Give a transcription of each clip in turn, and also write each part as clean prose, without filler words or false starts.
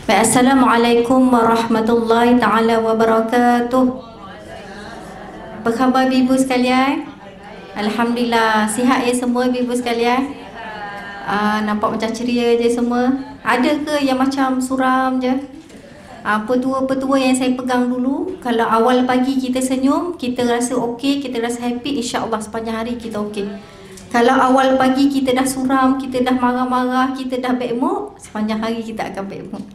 Baik, Assalamualaikum warahmatullahi ta'ala wabarakatuh. Apa khabar ibu sekalian? Alhamdulillah, sihat ya semua ibu sekalian? Nampak macam ceria je semua. Ada ke yang macam suram je? Petua-petua yang saya pegang dulu, kalau awal pagi kita senyum, kita rasa okey, kita rasa happy, insya-Allah sepanjang hari kita okey. Kalau awal pagi kita dah suram, kita dah marah-marah, kita dah bad mood, sepanjang hari kita akan bad mood.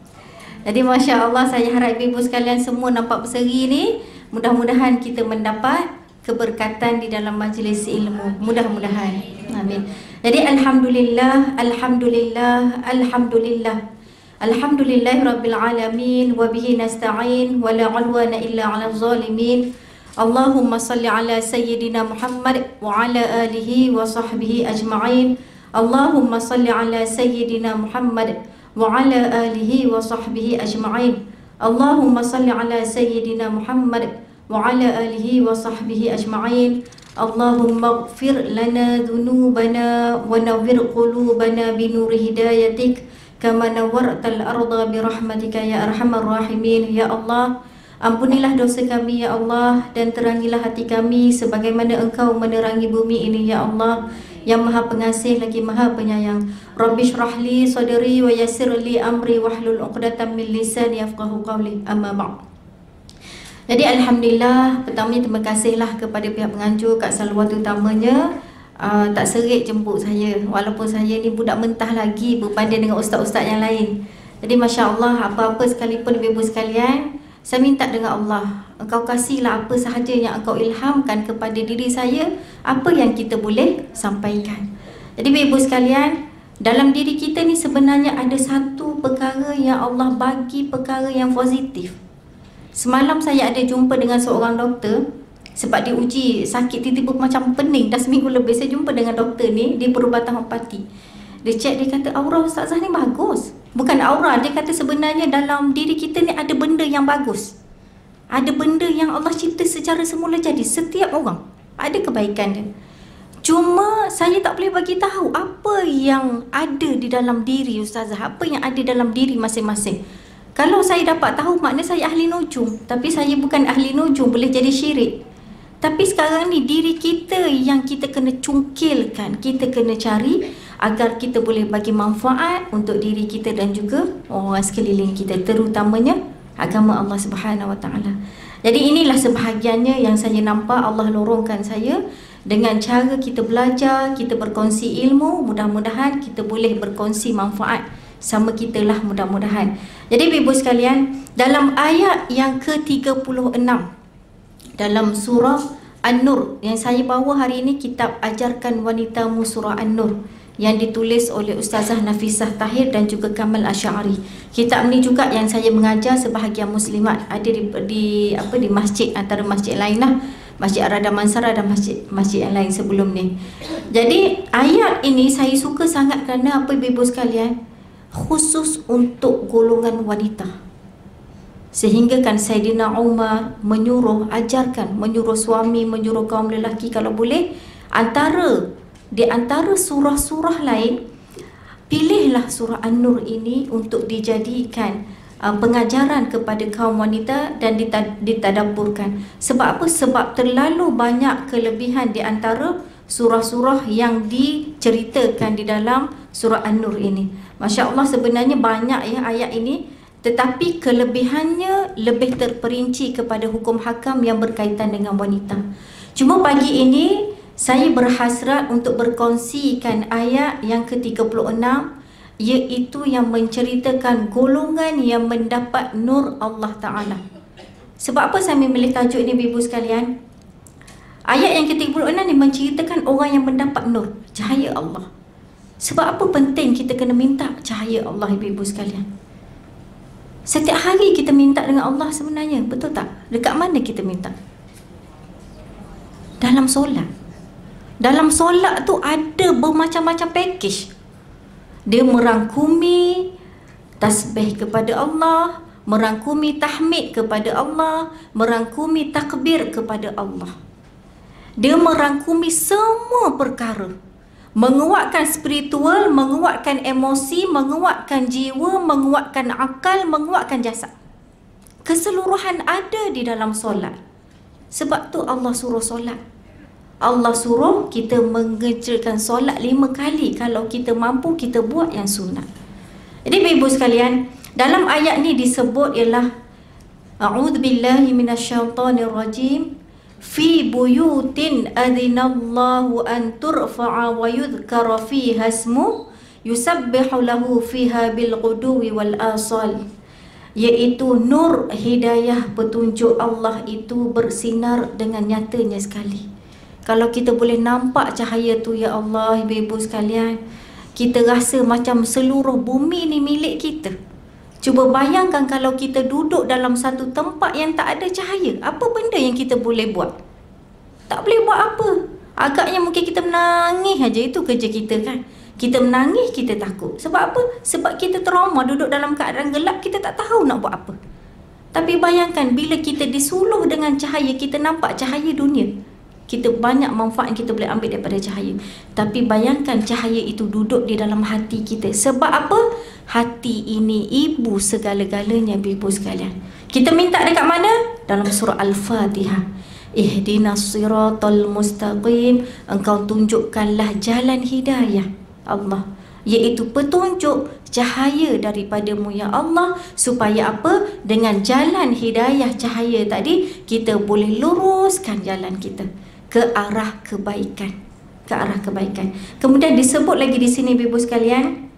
Jadi Masya Allah, saya harap ibu sekalian semua nampak berseri ni, mudah-mudahan kita mendapat keberkatan di dalam majlis ilmu. Mudah-mudahan. Amin. Jadi Alhamdulillah, Alhamdulillah, Alhamdulillah. Alhamdulillahirabbil alamin wa bihi nasta'in wa la 'udwana illa 'alal zalimin. Allahumma salli ala sayyidina Muhammad wa ala alihi wa sahbihi ajma'in. Allahumma salli ala sayyidina Muhammad wa ala alihi wa sahbihi ajma'in. Allahumma salli ala sayyidina Muhammad wa ala alihi wa sahbihi ajma'in. Allahumma ighfir lana dhunubana wa nawwir qulubana bi nuri hidayatik kama nawwartal arda bi rahmatika ya arhamar rahimin. Ya Allah, ampunilah dosa kami ya Allah, dan terangilah hati kami sebagaimana Engkau menerangi bumi ini ya Allah, yang Maha Pengasih lagi Maha Penyayang. Rabbi shrah li sadri wa yassir li amri wahlul 'uqdatam min lisani yafqahu qawli. Amma ba'd. Jadi alhamdulillah, pertamanya terima kasihlah kepada pihak penganjur, Kak Salawat utamanya tak serik jemput saya, walaupun saya ni budak mentah lagi berbanding dengan ustaz-ustaz yang lain. Jadi masya-Allah, apa-apa sekalipun ibu sekalian, saya minta dengan Allah, Engkau kasihlah apa sahaja yang Engkau ilhamkan kepada diri saya, apa yang kita boleh sampaikan. Jadi ibu sekalian, dalam diri kita ni sebenarnya ada satu perkara yang Allah bagi, perkara yang positif. Semalam saya ada jumpa dengan seorang doktor, sebab dia uji sakit tiba-tiba macam pening dah seminggu lebih. Saya jumpa dengan doktor ni di perubatan homeopati. Dia cek, dia kata aura ustazah ni bagus. Bukan aura, dia kata sebenarnya dalam diri kita ni ada benda yang bagus. Ada benda yang Allah cipta secara semula jadi. Setiap orang ada kebaikan dia. Cuma saya tak boleh bagi tahu apa yang ada di dalam diri ustazah, apa yang ada dalam diri masing-masing. Kalau saya dapat tahu, maknanya saya ahli nujum. Tapi saya bukan ahli nujum, boleh jadi syirik. Tapi sekarang ni diri kita yang kita kena cungkilkan, kita kena cari agar kita boleh bagi manfaat untuk diri kita dan juga orang sekeliling kita, terutamanya agama Allah Subhanahu Wa Taala. Jadi inilah sebahagiannya yang saya nampak Allah lorongkan saya dengan cara kita belajar, kita berkongsi ilmu, mudah-mudahan kita boleh berkongsi manfaat sama kita lah, mudah-mudahan. Jadi ibu sekalian, dalam ayat yang ke-36 dalam surah An-Nur yang saya bawa hari ini, kitab Ajarkan Wanitamu surah An-Nur yang ditulis oleh Ustazah Nafisah Tahir dan juga Kamal Asy'ari. Kitab ni juga yang saya mengajar sebahagian muslimat, ada di masjid, antara masjid lain lah, Masjid Ar-Rada Mansara dan masjid yang lain sebelum ni. Jadi ayat ini saya suka sangat kerana apa ibu sekalian, khusus untuk golongan wanita. Sehingga kan Saidina Umar menyuruh suami, menyuruh kaum lelaki kalau boleh, di antara surah-surah lain, pilihlah surah An-Nur ini untuk dijadikan pengajaran kepada kaum wanita dan ditadabburkan. Sebab apa? Sebab terlalu banyak kelebihan di antara surah-surah yang diceritakan di dalam surah An-Nur ini. Masya Allah, sebenarnya banyak ya ayat ini, tetapi kelebihannya lebih terperinci kepada hukum hakam yang berkaitan dengan wanita. Cuma pagi ini saya berhasrat untuk berkongsikan ayat yang ke-36, iaitu yang menceritakan golongan yang mendapat nur Allah Ta'ala. Sebab apa saya memilih tajuk ini ibu sekalian? Ayat yang ke-36 ni menceritakan orang yang mendapat nur, cahaya Allah. Sebab apa penting kita kena minta cahaya Allah ibu-ibu sekalian? Setiap hari kita minta dengan Allah sebenarnya, betul tak? Dekat mana kita minta? Dalam solat. Dalam solat tu ada bermacam-macam package. Dia merangkumi tasbih kepada Allah, merangkumi tahmid kepada Allah, merangkumi takbir kepada Allah. Dia merangkumi semua perkara. menguatkan spiritual, menguatkan emosi, menguatkan jiwa, menguatkan akal, menguatkan jasad. Keseluruhan ada di dalam solat. Sebab tu Allah suruh solat. Allah suruh kita mengerjakan solat 5 kali. Kalau kita mampu, kita buat yang sunat. Jadi ibu sekalian, dalam ayat ni disebut ialah A'udzubillahi minasyaitonirrajim, fi buyutin adzinallahu an turfa'a wa yudhkara fiha ismu yusabbihu lahu fiha bil ghuduwi wal asal. Iaitu nur hidayah petunjuk Allah itu bersinar dengan nyatanya sekali. Kalau kita boleh nampak cahaya tu, ya Allah, ibu-ibu sekalian, kita rasa macam seluruh bumi ni milik kita. Cuba bayangkan kalau kita duduk dalam satu tempat yang tak ada cahaya, apa benda yang kita boleh buat? Tak boleh buat apa. Agaknya mungkin kita menangis aja, itu kerja kita kan. Kita menangis, kita takut. Sebab apa? Sebab kita trauma, duduk dalam keadaan gelap, kita tak tahu nak buat apa. Tapi bayangkan bila kita disuluh dengan cahaya, kita nampak cahaya dunia. Kita banyak manfaat yang kita boleh ambil daripada cahaya. Tapi bayangkan cahaya itu duduk di dalam hati kita. Sebab apa? Hati ini ibu segala-galanya, ibu sekalian. Kita minta dekat mana? Dalam surah Al-Fatihah. Ihdinas siratal mustaqim. Engkau tunjukkanlah jalan hidayah, Allah, iaitu petunjuk cahaya daripadamu, ya Allah, supaya apa? Dengan jalan hidayah cahaya tadi, kita boleh luruskan jalan kita ke arah kebaikan, ke arah kebaikan. Kemudian disebut lagi di sini ibu sekalian,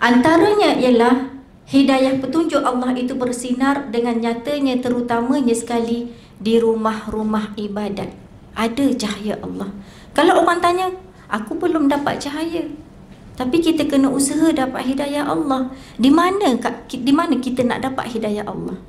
antaranya ialah hidayah petunjuk Allah itu bersinar dengan nyatanya, terutamanya sekali di rumah-rumah ibadat. Ada cahaya Allah. Kalau orang tanya, aku belum dapat cahaya, tapi kita kena usaha dapat hidayah Allah. Di mana kita nak dapat hidayah Allah?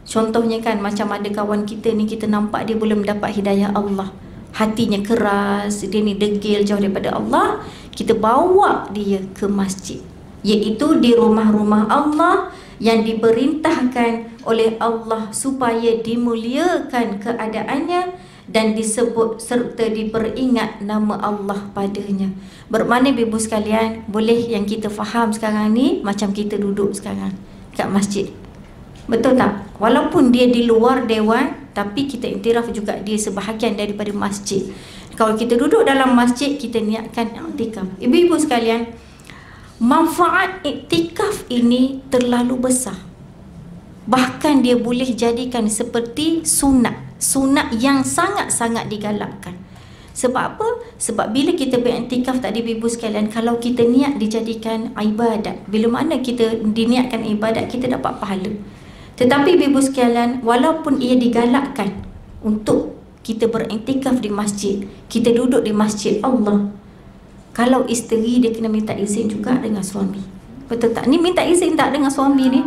Contohnya kan, macam ada kawan kita ni, kita nampak dia belum dapat hidayah Allah, hatinya keras, dia ni degil jauh daripada Allah. Kita bawa dia ke masjid, iaitu di rumah-rumah Allah yang diperintahkan oleh Allah supaya dimuliakan keadaannya dan disebut serta diperingat nama Allah padanya. Bermakna ibu sekalian, boleh yang kita faham sekarang ni macam kita duduk sekarang kat masjid. Betul tak? Walaupun dia di luar dewan, tapi kita iktiraf juga dia sebahagian daripada masjid. Kalau kita duduk dalam masjid, kita niatkan iktikaf. Ibu-ibu sekalian, manfaat iktikaf ini terlalu besar. Bahkan dia boleh jadikan seperti sunat. Sunat yang sangat-sangat digalakkan. Sebab apa? Sebab bila kita beriktikaf tadi ibu sekalian, kalau kita niat dijadikan ibadat, bila mana kita diniatkan ibadat, kita dapat pahala. Tetapi ibu sekalian, walaupun ia digalakkan untuk kita beriktikaf di masjid, kita duduk di masjid Allah, kalau isteri dia kena minta izin juga dengan suami. Betul tak? Ni minta izin tak dengan suami ni?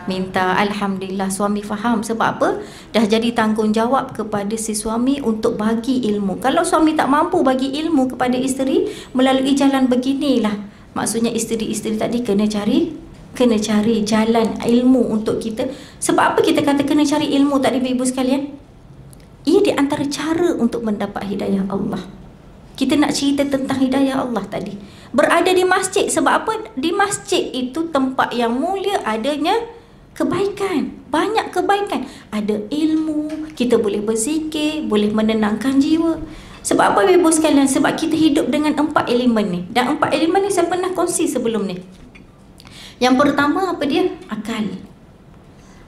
Minta. Alhamdulillah suami faham. Sebab apa? Dah jadi tanggungjawab kepada si suami untuk bagi ilmu. Kalau suami tak mampu bagi ilmu kepada isteri melalui jalan beginilah, maksudnya isteri-isteri tadi kena cari jalan ilmu untuk kita. Sebab apa kita kata kena cari ilmu tadi ibu sekalian? Ia di antara cara untuk mendapat hidayah Allah. Kita nak cerita tentang hidayah Allah tadi. Berada di masjid. Sebab apa? Di masjid itu tempat yang mulia, adanya kebaikan, banyak kebaikan. Ada ilmu, kita boleh berzikir, boleh menenangkan jiwa. Sebab apa ibu sekalian? Sebab kita hidup dengan 4 elemen ni. Dan 4 elemen ni saya pernah kongsi sebelum ni. Yang pertama apa dia? Akal.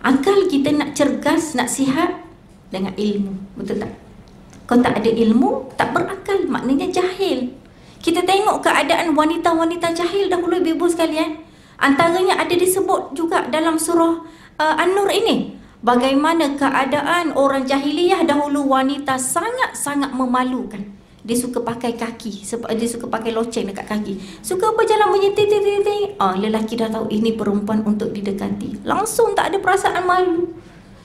Akal kita nak cergas, nak sihat dengan ilmu. Betul tak? Kalau tak ada ilmu, tak berakal, maknanya jahil. Kita tengok keadaan wanita-wanita jahil dahulu ibu sekalian. Antaranya ada disebut juga dalam surah An-Nur ini. Bagaimana keadaan orang jahiliyah dahulu, wanita sangat-sangat memalukan. Dia suka pakai kaki, sebab dia suka pakai loceng dekat kaki. Suka berjalan menyetir-tir. Lelaki dah tahu ini perempuan untuk didekati. Langsung tak ada perasaan malu.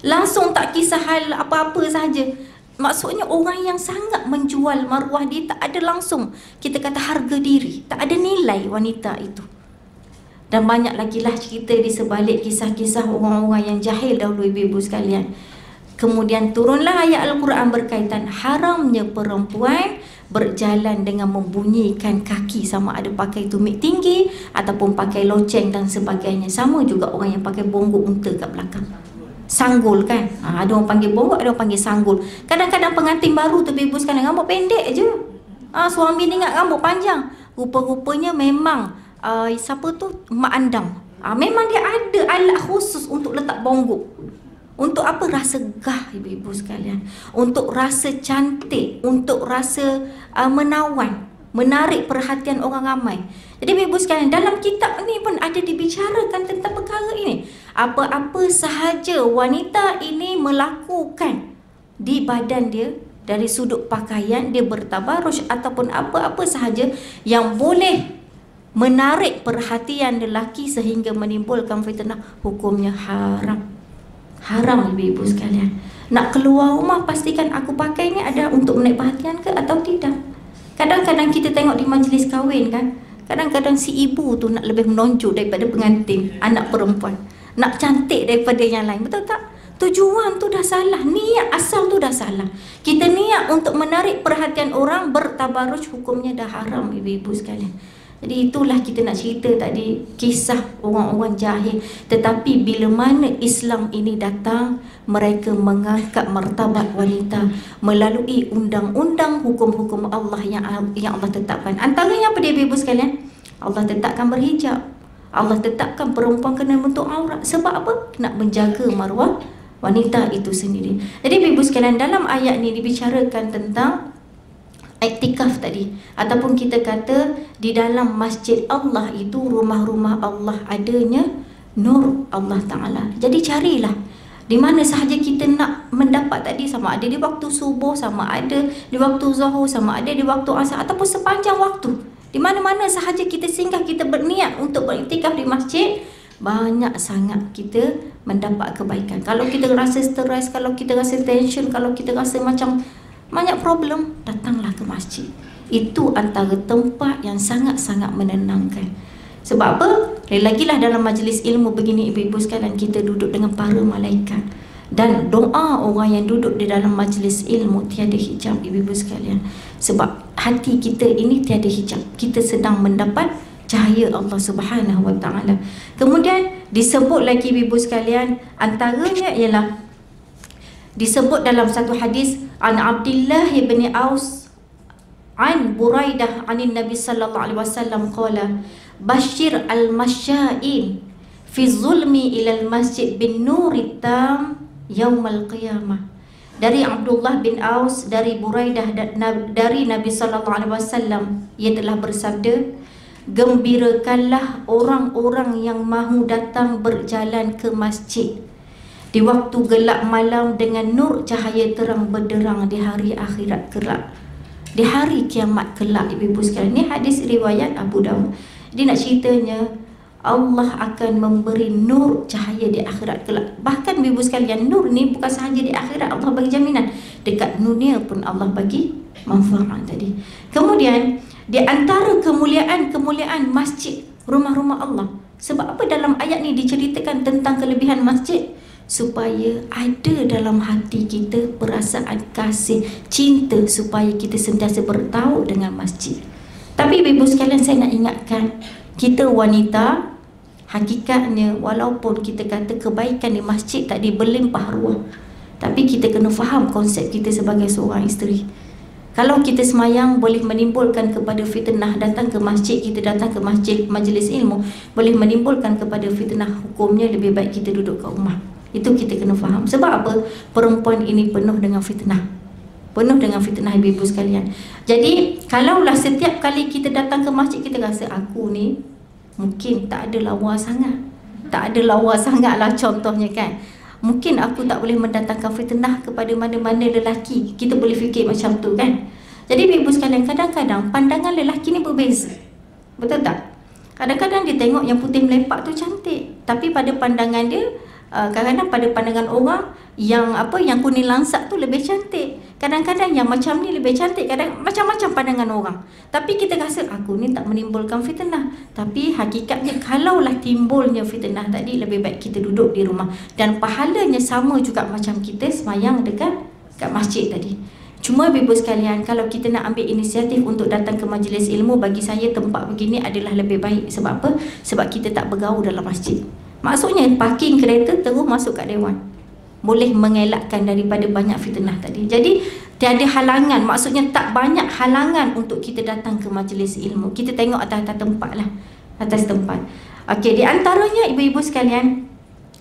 Langsung tak kisah hal apa-apa sahaja. Maksudnya orang yang sangat menjual maruah dia, tak ada langsung kita kata harga diri. Tak ada nilai wanita itu. Dan banyak lagi lah cerita di sebalik kisah-kisah orang-orang yang jahil dahulu ibu-ibu sekalian. Kemudian turunlah ayat Al-Quran berkaitan haramnya perempuan berjalan dengan membunyikan kaki, sama ada pakai tumit tinggi ataupun pakai loceng dan sebagainya. Sama juga orang yang pakai bonggok unta kat belakang, sanggul kan. Ada orang panggil bonggok, ada orang panggil sanggul. Kadang-kadang pengantin baru tu ibu sekalian rambut pendek je. Suami ni ingat rambut panjang. Rupa-rupanya memang siapa tu, mak andam. Memang dia ada alat khusus untuk letak bonggok. Untuk apa? Rasa gah ibu-ibu sekalian, untuk rasa cantik, untuk rasa menawan, menarik perhatian orang ramai. Jadi ibu-ibu sekalian, dalam kitab ni pun ada dibicarakan tentang perkara ini. Apa-apa sahaja wanita ini melakukan di badan dia, dari sudut pakaian dia bertabaruj ataupun apa-apa sahaja yang boleh menarik perhatian lelaki sehingga menimbulkan fitnah, hukumnya haram. Haram ibu-ibu sekalian. Nak keluar rumah pastikan aku pakai ni ada untuk menarik perhatian ke atau tidak. Kadang-kadang kita tengok di majlis kahwin kan, kadang-kadang si ibu tu nak lebih menonjol daripada pengantin, anak perempuan, nak cantik daripada yang lain. Betul tak? Tujuan tu dah salah, niat asal tu dah salah. Kita niat untuk menarik perhatian orang, bertabaruj, hukumnya dah haram ibu-ibu sekalian. Jadi itulah kita nak cerita tadi, kisah orang-orang jahil. Tetapi bila mana Islam ini datang, mereka mengangkat martabat wanita melalui undang-undang hukum-hukum Allah yang Allah tetapkan. Antaranya apa dia ibu sekalian? Allah tetapkan berhijab. Allah tetapkan perempuan kena bentuk aurat. Sebab apa? Nak menjaga maruah wanita itu sendiri. Jadi ibu sekalian, dalam ayat ni dibicarakan tentang iktikaf tadi, ataupun kita kata di dalam masjid Allah itu, rumah-rumah Allah adanya nur Allah Ta'ala. Jadi carilah di mana sahaja kita nak mendapat tadi, sama ada di waktu subuh, sama ada di waktu zuhur, sama ada di waktu asar, ataupun sepanjang waktu. Di mana-mana sahaja kita singgah, kita berniat untuk beriktikaf di masjid, banyak sangat kita mendapat kebaikan. Kalau kita rasa stres, kalau kita rasa tension, kalau kita rasa macam banyak problem, datanglah ke masjid. Itu antara tempat yang sangat-sangat menenangkan. Sebab apa? Lagilah dalam majlis ilmu begini ibu-ibu sekalian, kita duduk dengan para malaikat. Dan doa orang yang duduk di dalam majlis ilmu tiada hijab ibu-ibu sekalian. Sebab hati kita ini tiada hijab. Kita sedang mendapat cahaya Allah Subhanahu Wa Ta'ala. Kemudian disebut lagi ibu-ibu sekalian, antaranya ialah disebut dalam satu hadis, an Abdullah bin Aus an Buraidah anin Nabi sallallahu alaihi wasallam qala bashir al-masya'in fi zulmi ila al-masjid bin nuri tam yaumal qiyamah. Dari Abdullah bin Aus, dari Buraidah, dari Nabi sallallahu alaihi wasallam, ia telah bersabda, gembirakanlah orang-orang yang mahu datang berjalan ke masjid di waktu gelap malam dengan nur cahaya terang benderang di hari akhirat kelak, di hari kiamat kelak ibu-ibu sekalian. Ini hadis riwayat Abu Dawud. Dia nak ceritanya Allah akan memberi nur cahaya di akhirat kelak. Bahkan ibu-ibu sekalian, nur ni bukan sahaja di akhirat Allah bagi jaminan, dekat dunia pun Allah bagi manfaat tadi. Kemudian di antara kemuliaan masjid, rumah-rumah Allah. Sebab apa dalam ayat ni diceritakan tentang kelebihan masjid? Supaya ada dalam hati kita perasaan kasih, cinta, supaya kita sentiasa bertaut dengan masjid. Tapi ibu sekalian, saya nak ingatkan, kita wanita, hakikatnya walaupun kita kata kebaikan di masjid tadi berlimpah ruah, tapi kita kena faham konsep kita sebagai seorang isteri. Kalau kita semayang boleh menimbulkan kepada fitnah, datang ke masjid, kita datang ke masjid, majlis ilmu, boleh menimbulkan kepada fitnah, hukumnya lebih baik kita duduk kat rumah. Itu kita kena faham. Sebab apa? Perempuan ini penuh dengan fitnah. Penuh dengan fitnah ibu-ibu sekalian. Jadi, kalaulah setiap kali kita datang ke masjid, kita rasa aku ni mungkin tak ada lawa sangat. Tak ada lawa sangat lah contohnya kan. Mungkin aku tak boleh mendatangkan fitnah kepada mana-mana lelaki. Kita boleh fikir macam tu kan. Jadi ibu-ibu sekalian, kadang-kadang pandangan lelaki ni berbeza. Betul tak? Kadang-kadang dia tengok yang putih melepak tu cantik, tapi pada pandangan dia, kadang-kadang pada pandangan orang yang kuning langsat tu lebih cantik. Kadang-kadang yang macam ni lebih cantik, kadang macam-macam pandangan orang. Tapi kita rasa aku ni tak menimbulkan fitnah. Tapi hakikatnya kalaulah timbulnya fitnah tadi, lebih baik kita duduk di rumah. Dan pahalanya sama juga macam kita semayang dekat masjid tadi. Cuma ibu sekalian, kalau kita nak ambil inisiatif untuk datang ke majlis ilmu, bagi saya tempat begini adalah lebih baik. Sebab apa? Sebab kita tak bergaul dalam masjid. Maksudnya parking kereta terus masuk kat dewan, boleh mengelakkan daripada banyak fitnah tadi. Jadi tiada halangan, maksudnya tak banyak halangan untuk kita datang ke majlis ilmu. Kita tengok atas-atas tempat lah, atas tempat. Okey, di antaranya ibu-ibu sekalian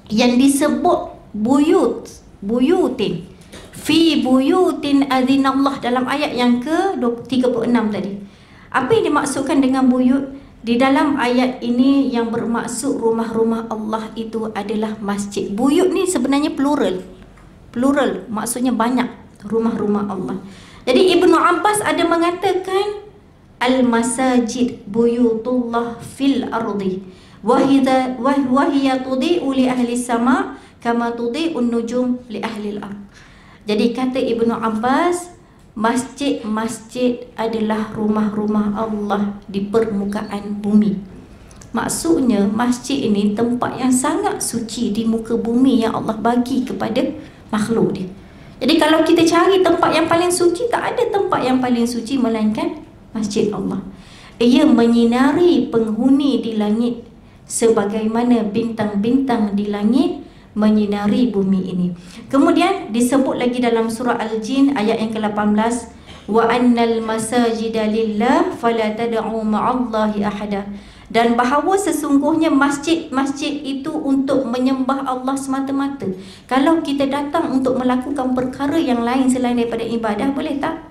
yang disebut buyutin, fi buyutin adzinallah dalam ayat yang ke-36 tadi. Apa yang dimaksudkan dengan buyut? Di dalam ayat ini yang bermaksud rumah-rumah Allah itu adalah masjid. Buyut ni sebenarnya plural. Plural maksudnya banyak rumah-rumah Allah. Jadi Ibnu Abbas ada mengatakan al-masajid buyutullah fil ardi wa hiya tudhi'u li ahli sama kama tudhi'un nujum li ahli al-ard. Jadi kata Ibnu Abbas, masjid-masjid adalah rumah-rumah Allah di permukaan bumi. Maksudnya masjid ini tempat yang sangat suci di muka bumi yang Allah bagi kepada makhluk dia. Jadi kalau kita cari tempat yang paling suci, tak ada tempat yang paling suci melainkan masjid Allah. Ia menyinari penghuni di langit sebagaimana bintang-bintang di langit menyinari bumi ini. Kemudian disebut lagi dalam surah Al-Jin ayat yang ke-18, wa annal masajida lillah fala tad'u ma'allahi ahada. Dan bahawa sesungguhnya masjid-masjid itu untuk menyembah Allah semata-mata. Kalau kita datang untuk melakukan perkara yang lain selain daripada ibadah, boleh tak?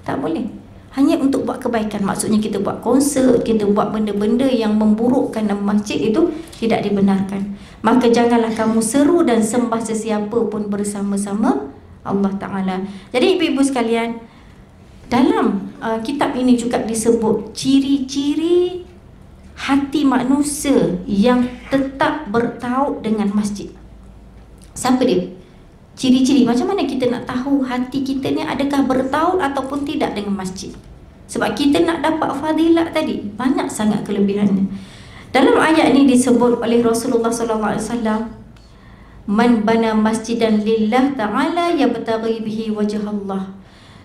Tak boleh. Hanya untuk buat kebaikan. Maksudnya kita buat konsert, kita buat benda-benda yang memburukkan nama masjid, itu tidak dibenarkan. Maka janganlah kamu seru dan sembah sesiapa pun bersama-sama Allah Ta'ala. Jadi ibu-ibu sekalian, dalam kitab ini juga disebut ciri-ciri hati manusia yang tetap bertaut dengan masjid. Siapa dia? Ciri-ciri macam mana kita nak tahu hati kita ni adakah bertaut ataupun tidak dengan masjid? Sebab kita nak dapat fadilat tadi, banyak sangat kelebihannya. Dalam ayat ini disebut oleh Rasulullah SAW, man bana masjidan lillah ta'ala yabtaghi bihi wajh Allah.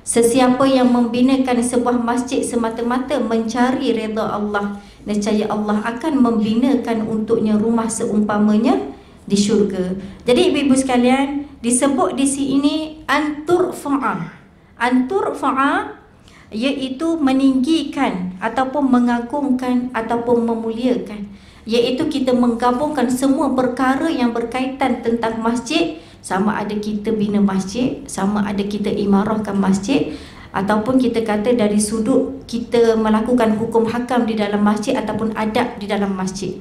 Sesiapa yang membinakan sebuah masjid semata-mata mencari redha Allah, nescaya Allah akan membinakan untuknya rumah seumpamanya di syurga. Jadi ibu-ibu sekalian, disebut di sini anturfa'a. Anturfa'a iaitu meninggikan ataupun mengagungkan ataupun memuliakan, iaitu kita menggabungkan semua perkara yang berkaitan tentang masjid, sama ada kita bina masjid, sama ada kita imarahkan masjid, ataupun kita kata dari sudut kita melakukan hukum hakam di dalam masjid ataupun adab di dalam masjid.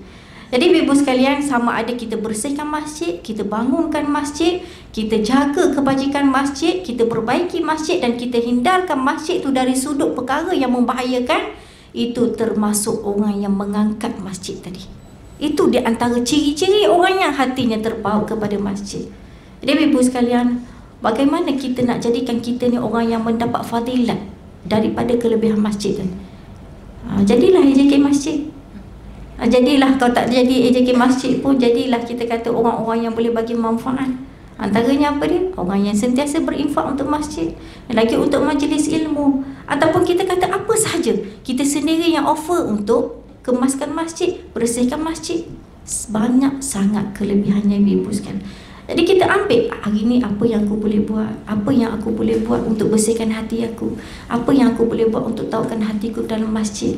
Jadi ibu sekalian, sama ada kita bersihkan masjid, kita bangunkan masjid, kita jaga kebajikan masjid, kita perbaiki masjid dan kita hindarkan masjid itu dari sudut perkara yang membahayakan, itu termasuk orang yang mengangkat masjid tadi. Itu di antara ciri-ciri orang yang hatinya terpaut kepada masjid. Jadi ibu sekalian, bagaimana kita nak jadikan kita ni orang yang mendapat fadilat daripada kelebihan masjid tu? Jadilah AJK masjid. Jadilah, kalau tak jadi AJK masjid pun, jadilah kita kata orang-orang yang boleh bagi manfaat. Antaranya apa dia? Orang yang sentiasa berinfak untuk masjid, lagi untuk majlis ilmu, ataupun kita kata apa sahaja, kita sendiri yang offer untuk kemaskan masjid, bersihkan masjid. Banyak sangat kelebihannya ibu sekalian. Jadi kita ambil hari ni apa yang aku boleh buat, apa yang aku boleh buat untuk bersihkan hati aku, apa yang aku boleh buat untuk tahukan hatiku dalam masjid.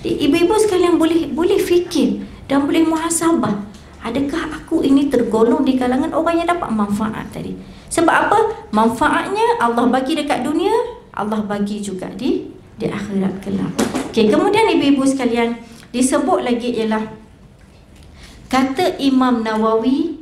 Ibu-ibu sekalian boleh fikir dan boleh muhasabah, adakah aku ini tergolong di kalangan orang yang dapat manfaat tadi? Sebab apa? Manfaatnya Allah bagi dekat dunia, Allah bagi juga di akhirat kelak. Okey, kemudian ibu-ibu sekalian, disebut lagi ialah kata Imam Nawawi,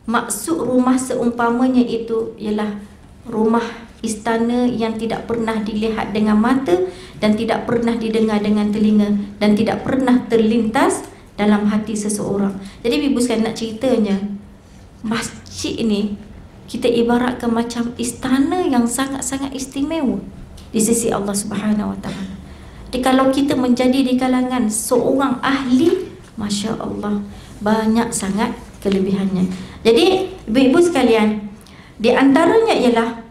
maksud rumah seumpamanya itu ialah rumah istana yang tidak pernah dilihat dengan mata dan tidak pernah didengar dengan telinga dan tidak pernah terlintas dalam hati seseorang. Jadi ibu sekalian, nak ceritanya, masjid ini kita ibaratkan macam istana yang sangat-sangat istimewa di sisi Allah Subhanahu Wa Taala. Jadi kalau kita menjadi di kalangan seorang ahli, Masya Allah, banyak sangat kelebihannya. Jadi ibu-ibu sekalian, di antaranya ialah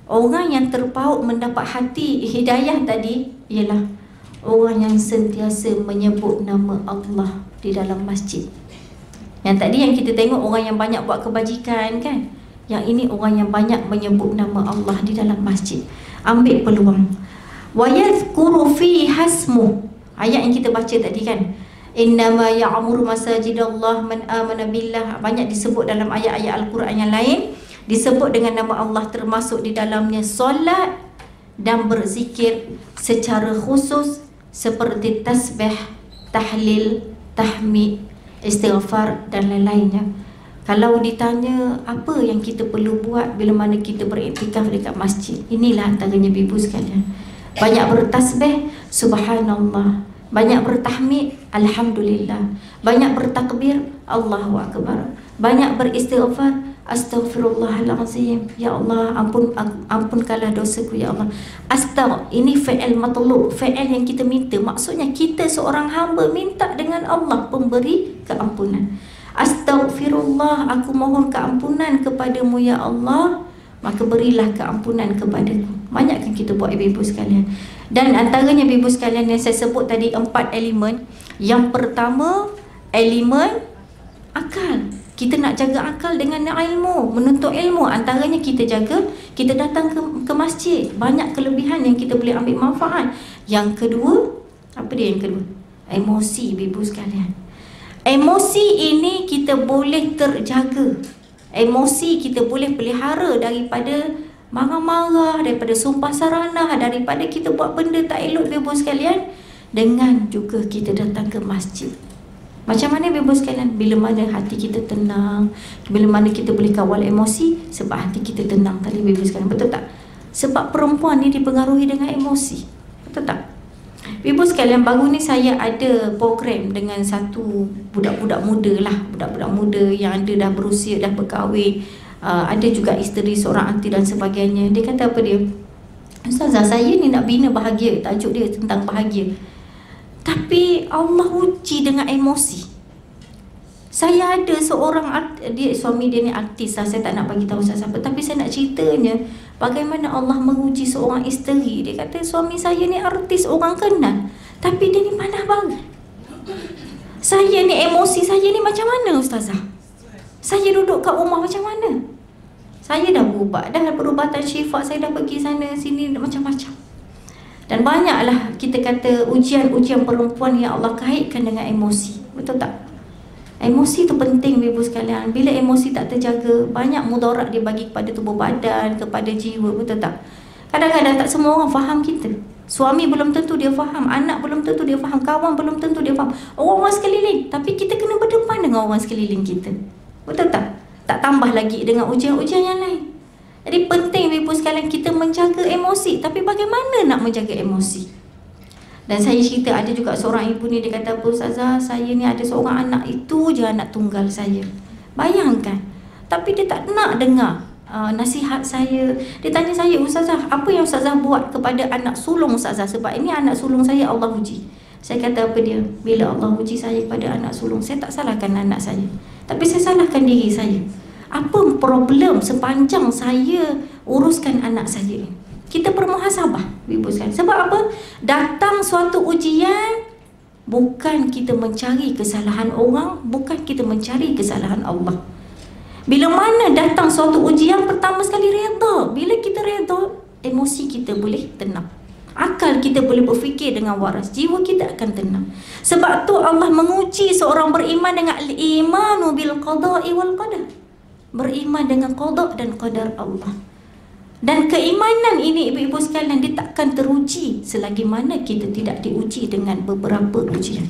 Orang yang terpaut mendapat hati hidayah tadi ialah orang yang sentiasa menyebut nama Allah di dalam masjid. Yang tadi yang kita tengok orang yang banyak buat kebajikan kan. Yang ini orang yang banyak menyebut nama Allah di dalam masjid. Ambil peluang. Wa yadhkuru fi hasmu. Ayat yang kita baca tadi kan. Innama ya'muru masajidallah man amana billah. Banyak disebut dalam ayat-ayat Al-Quran yang lain. Disebut dengan nama Allah, termasuk di dalamnya solat dan berzikir secara khusus seperti tasbih, tahlil, tahmid, istighfar dan lain-lainnya. Kalau ditanya apa yang kita perlu buat bila mana kita beriktikaf dekat masjid, inilah antaranya ibu sekalian. Banyak bertasbih, subhanallah. Banyak bertahmid, alhamdulillah. Banyak bertakbir, Allahu akbar. Banyak beristighfar, astaghfirullahalazim. Ya Allah, ampunkanlah dosaku ya Allah. Ini fi'il matlub, fi'il yang kita minta. Maksudnya kita seorang hamba minta dengan Allah pemberi keampunan. Astaghfirullah, aku mohon keampunan kepadamu ya Allah, maka berilah keampunan kepadaku. Banyakkan kita buat ibu-ibu sekalian. Dan antaranya ibu-ibu sekalian yang saya sebut tadi 4 elemen. Yang pertama, elemen akal. Kita nak jaga akal dengan ilmu, menuntut ilmu. Antaranya kita jaga, kita datang ke masjid. Banyak kelebihan yang kita boleh ambil manfaat. Yang kedua, apa dia yang kedua? Emosi ibu-ibu sekalian. Emosi ini kita boleh terjaga. Emosi kita boleh pelihara daripada marah-marah, daripada sumpah saranah, daripada kita buat benda tak elok ibu sekalian, dengan juga kita datang ke masjid. Macam mana ibu sekalian? Bila mana hati kita tenang, bila mana kita boleh kawal emosi, sebab hati kita tenang tadi ibu sekalian, betul tak? Sebab perempuan ni dipengaruhi dengan emosi, betul tak? Ibu sekalian, baru ni saya ada program dengan satu budak-budak muda lah, budak-budak muda yang ada dah berusia, dah berkahwin, ada juga isteri, seorang aunty dan sebagainya. Dia kata apa dia? Ustazah, saya ni nak bina bahagia, tajuk dia tentang bahagia. Tapi Allah uji dengan emosi. Saya ada seorang dia, suami dia ni artis lah, saya tak nak bagi tahu siapa, tapi saya nak ceritanya bagaimana Allah menguji seorang isteri. Dia kata suami saya ni artis, orang kenal, tapi dia ni panah banget. Saya ni emosi saya ni macam mana ustazah? Saya duduk kat rumah macam mana? Saya dah berubat, dah perubatan syifa, saya dah pergi sana sini macam-macam. Dan banyaklah kita kata ujian-ujian perempuan yang Allah kaitkan dengan emosi. Betul tak? Emosi tu penting ibu sekalian. Bila emosi tak terjaga, banyak mudarat dia bagi kepada tubuh badan, kepada jiwa, betul tak? Kadang-kadang tak semua orang faham kita. Suami belum tentu dia faham, anak belum tentu dia faham, kawan belum tentu dia faham, orang-orang sekeliling. Tapi kita kena berdepan dengan orang sekeliling kita. Betul tak? Tak tambah lagi dengan ujian-ujian yang lain. Jadi penting ibu sekalian kita menjaga emosi. Tapi bagaimana nak menjaga emosi? Dan saya cerita ada juga seorang ibu ni, dia kata apa, ustazah, saya ni ada seorang anak, itu je anak tunggal saya. Bayangkan. Tapi dia tak nak dengar nasihat saya. Dia tanya saya, ustazah, apa yang ustazah buat kepada anak sulung ustazah? Sebab ini anak sulung saya Allah uji. Saya kata apa dia? Bila Allah uji saya kepada anak sulung, saya tak salahkan anak saya, tapi saya salahkan diri saya. Apa problem sepanjang saya uruskan anak saya ini? Kita bermuhasabah ibu sekalian. Sebab apa? Datang suatu ujian, bukan kita mencari kesalahan orang, bukan kita mencari kesalahan Allah. Bila mana datang suatu ujian, pertama sekali redha. Bila kita redha, emosi kita boleh tenang, akal kita boleh berfikir dengan waras, jiwa kita akan tenang. Sebab tu Allah menguji seorang beriman dengan al-imanu bil qada'i wal qadar. Beriman dengan qada dan qadar Allah. Dan keimanan ini ibu-ibu sekalian, dia takkan teruji selagi mana kita tidak diuji dengan beberapa ujian.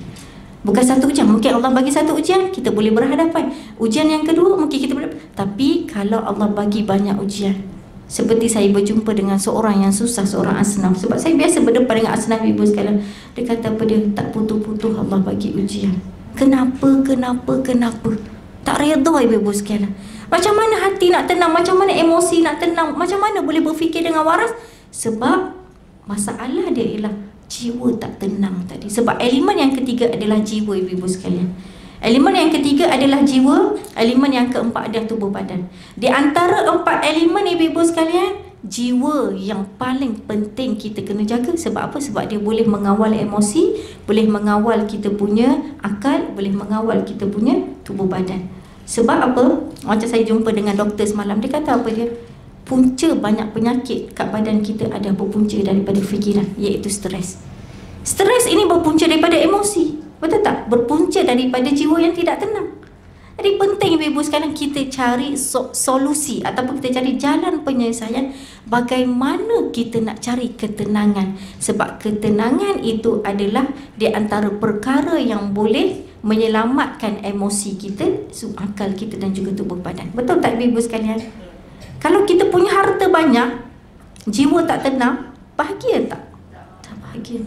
Bukan satu ujian, mungkin Allah bagi satu ujian, kita boleh berhadapan. Ujian yang kedua mungkin kita boleh. Tapi kalau Allah bagi banyak ujian, seperti saya berjumpa dengan seorang yang susah, seorang asnaf. Sebab saya biasa berdepan dengan asnaf ibu sekalian. Dia kata apa dia? Tak putus-putus Allah bagi ujian. Kenapa? Tak redha ibu-ibu sekalian. Macam mana hati nak tenang? Macam mana emosi nak tenang? Macam mana boleh berfikir dengan waras? Sebab masalah dia ialah jiwa tak tenang tadi. Sebab elemen yang ketiga adalah jiwa ibu-ibu sekalian. Elemen yang ketiga adalah jiwa. Elemen yang keempat adalah tubuh badan. Di antara 4 elemen ibu-ibu sekalian, jiwa yang paling penting kita kena jaga. Sebab apa? Sebab dia boleh mengawal emosi, boleh mengawal kita punya akal, boleh mengawal kita punya tubuh badan. Sebab apa? Macam saya jumpa dengan doktor semalam, dia kata apa dia? Punca banyak penyakit kat badan kita ada berpunca daripada fikiran, iaitu stres. Stres ini berpunca daripada emosi, betul tak? Berpunca daripada jiwa yang tidak tenang. Jadi penting ibu sekalian kita cari solusi ataupun kita cari jalan penyelesaian bagaimana kita nak cari ketenangan. Sebab ketenangan itu adalah di antara perkara yang boleh menyelamatkan emosi kita, akal kita dan juga tubuh badan. Betul tak ibu sekalian? Kalau kita punya harta banyak, jiwa tak tenang, bahagia tak? Tak bahagia.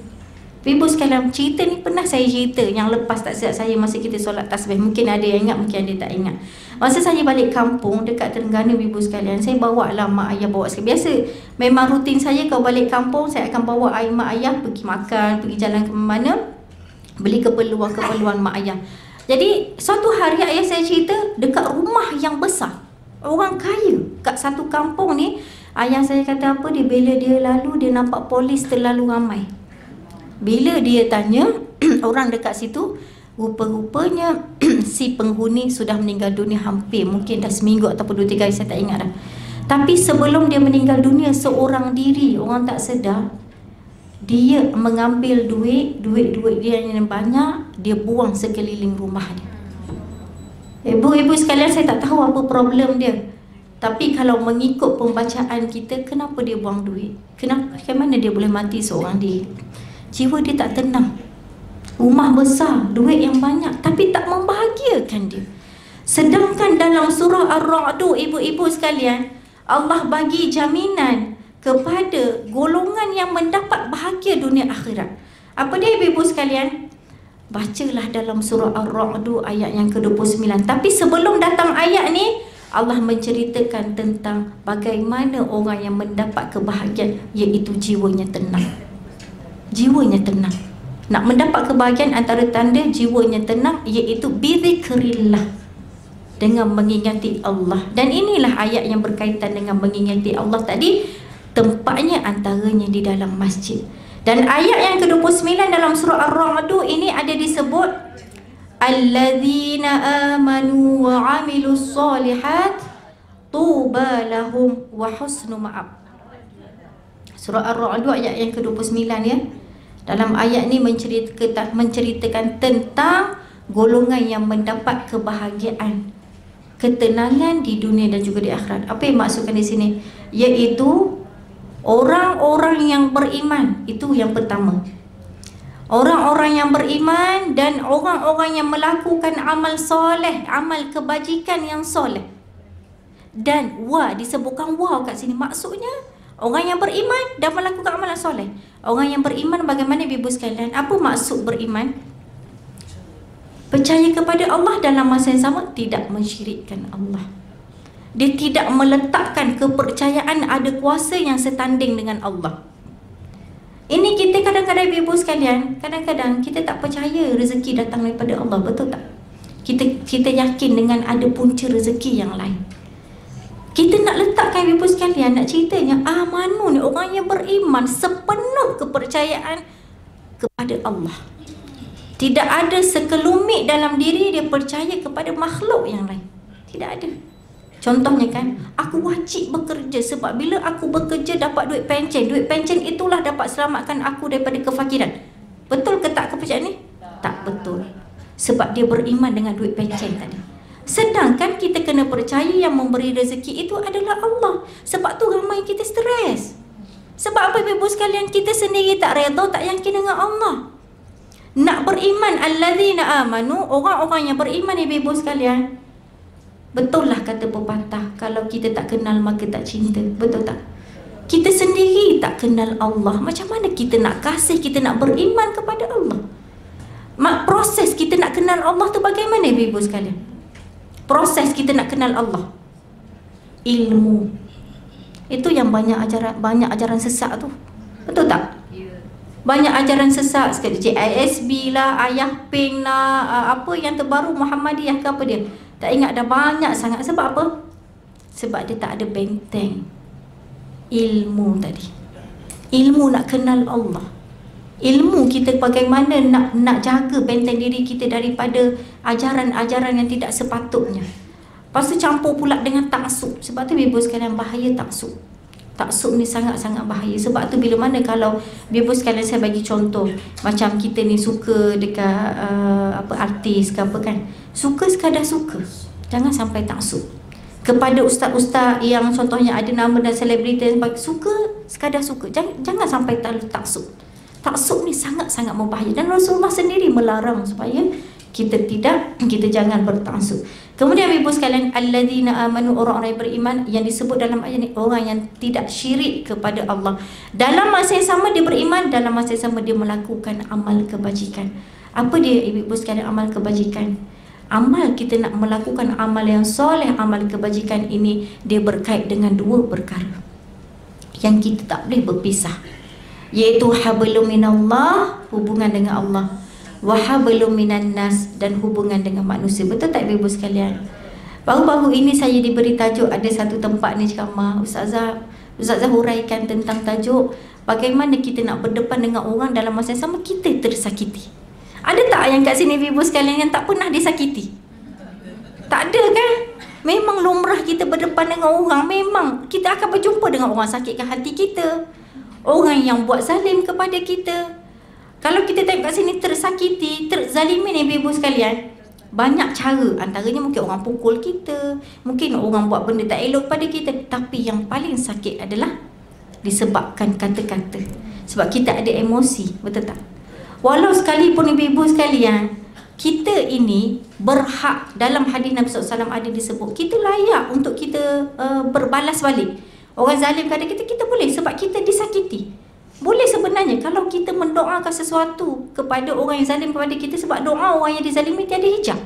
Ibu sekalian, cerita ni pernah saya cerita yang lepas tak silap saya masa kita solat tasbih. Mungkin ada yang ingat, mungkin ada tak ingat. Masa saya balik kampung dekat Terengganu ibu sekalian, saya bawa lah mak ayah bawa sekali. Biasa memang rutin saya kalau balik kampung, saya akan bawa mak ayah pergi makan, pergi jalan ke mana, beli keperluan mak ayah. Jadi suatu hari ayah saya cerita dekat rumah yang besar, orang kaya kat satu kampung ni, ayah saya kata apa dia, bila dia lalu dia nampak polis terlalu ramai. Bila dia tanya orang dekat situ, rupa-rupanya si penghuni sudah meninggal dunia hampir, mungkin dah seminggu ataupun 2-3 hari, saya tak ingat dah. Tapi sebelum dia meninggal dunia seorang diri, orang tak sedar, dia mengambil duit dia yang banyak, dia buang sekeliling rumah dia. Ibu-ibu sekalian, saya tak tahu apa problem dia. Tapi kalau mengikut pembacaan kita, kenapa dia buang duit? Kenapa? Bagaimana dia boleh mati seorang diri? Jiwa dia tak tenang. Rumah besar, duit yang banyak, tapi tak membahagiakan dia. Sedangkan dalam surah Ar-Ra'd, ibu-ibu sekalian, Allah bagi jaminan kepada golongan yang mendapat bahagia dunia akhirat. Apa dia ibu-ibu sekalian? Bacalah dalam surah Ar-Ra'd ayat yang ke-29. Tapi sebelum datang ayat ni, Allah menceritakan tentang bagaimana orang yang mendapat kebahagiaan, iaitu jiwanya tenang. Jiwanya tenang. Nak mendapat kebahagiaan, antara tanda jiwanya tenang iaitu bizikrillah, dengan mengingati Allah. Dan inilah ayat yang berkaitan dengan mengingati Allah tadi, tempatnya antaranya di dalam masjid. Dan ayat yang ke-29 dalam surah Ar-Ra'd ini ada disebut alladzina amanu wa amilus solihat tuba lahum wa husnu ma'ab. Surah Ar-Ra'd ayat yang ke-29 ya. Dalam ayat ni menceritakan tentang golongan yang mendapat kebahagiaan, ketenangan di dunia dan juga di akhirat. Apa yang maksudkan di sini? Iaitu orang-orang yang beriman. Itu yang pertama. Orang-orang yang beriman dan orang-orang yang melakukan amal soleh, amal kebajikan yang soleh. Dan disebutkan kat sini, maksudnya orang yang beriman dan melakukan amalan soleh. Orang yang beriman bagaimana ibu sekalian? Apa maksud beriman? Percaya kepada Allah, dalam masa yang sama tidak mensyirikkan Allah. Dia tidak meletakkan kepercayaan ada kuasa yang setanding dengan Allah. Ini kita kadang-kadang ibu sekalian, kadang-kadang kita tak percaya rezeki datang daripada Allah, betul tak? Kita yakin dengan ada punca rezeki yang lain. Kita nak letakkan ibu sekalian, nak ceritanya Manu ni orang yang beriman sepenuh kepercayaan kepada Allah. Tidak ada sekelumit dalam diri dia percaya kepada makhluk yang lain. Tidak ada. Contohnya kan, aku wajib bekerja sebab bila aku bekerja dapat duit pencen. Duit pencen itulah dapat selamatkan aku daripada kefakiran. Betul ke tak kepercayaan ni? Tak betul. Sebab dia beriman dengan duit pencen tadi. Sedangkan kita kena percaya yang memberi rezeki itu adalah Allah. Sebab tu ramai kita stres. Sebab apa ibu sekalian? Kita sendiri tak redha, tak yakin dengan Allah. Nak beriman, alladzina amanu, orang-orang yang beriman ibu sekalian. Betul lah kata pepatah, kalau kita tak kenal maka tak cinta. Betul tak? Kita sendiri tak kenal Allah, macam mana kita nak kasih, kita nak beriman kepada Allah? Proses kita nak kenal Allah tu bagaimana ibu sekalian? Proses kita nak kenal Allah, ilmu. Itu yang banyak ajaran sesat tu. Betul tak? Banyak ajaran sesat sekali. CISB lah, Ayah Ping lah, apa yang terbaru Muhammadiyah ke apa dia, tak ingat dah, banyak sangat. Sebab apa? Sebab dia tak ada benteng. Ilmu tadi. Ilmu nak kenal Allah. Ilmu kita bagaimana nak jaga benteng diri kita daripada ajaran-ajaran yang tidak sepatutnya. Lepas tu campur pula dengan taksub. Sebab tu ibu sekalian, bahaya taksub. Taksub ni sangat-sangat bahaya. Sebab tu bila mana kalau ibu sekalian, saya bagi contoh, macam kita ni suka dekat artis ke apa kan, suka sekadar suka, jangan sampai taksub. Kepada ustaz-ustaz yang contohnya ada nama dan selebriti, suka sekadar suka, jangan sampai terlalu taksub. Taksub ni sangat-sangat berbahaya, dan Rasulullah sendiri melarang supaya kita jangan bertaksub. Kemudian ibu sekalian, alladzina amanu, orang-orang yang beriman, yang disebut dalam ayat ni orang yang tidak syirik kepada Allah. Dalam masa yang sama dia beriman, dalam masa yang sama dia melakukan amal kebajikan. Apa dia ibu sekalian amal kebajikan? Amal, kita nak melakukan amal yang soleh, amal kebajikan ini dia berkait dengan dua perkara yang kita tak boleh berpisah, iaitu hablum minallah, hubungan dengan Allah, wa hablum minan nas, dan hubungan dengan manusia. Betul tak ibu sekalian? Baru-baru ini saya diberi tajuk, ada satu tempat ni ceramah, Ustazah huraikan tentang tajuk bagaimana kita nak berdepan dengan orang dalam masa yang sama kita tersakiti. Ada tak yang kat sini ibu sekalian yang tak pernah disakiti? Tak ada kan? Memang lumrah kita berdepan dengan orang, memang kita akan berjumpa dengan orang sakitkan hati kita, orang yang buat zalim kepada kita. Kalau kita tengok kat sini tersakiti, terzalimin ibu sekalian, banyak cara. Antaranya mungkin orang pukul kita, mungkin orang buat benda tak elok pada kita. Tapi yang paling sakit adalah disebabkan kata-kata. Sebab kita ada emosi, betul tak? Walau sekalipun ibu-ibu sekalian, kita ini berhak, dalam hadis Nabi SAW ada disebut, kita layak untuk kita berbalas balik. Orang zalim kepada kita, kita boleh sebab kita disakiti. Boleh sebenarnya kalau kita mendoakan sesuatu kepada orang yang zalim kepada kita, sebab doa orang yang dizalimi tiada hijab.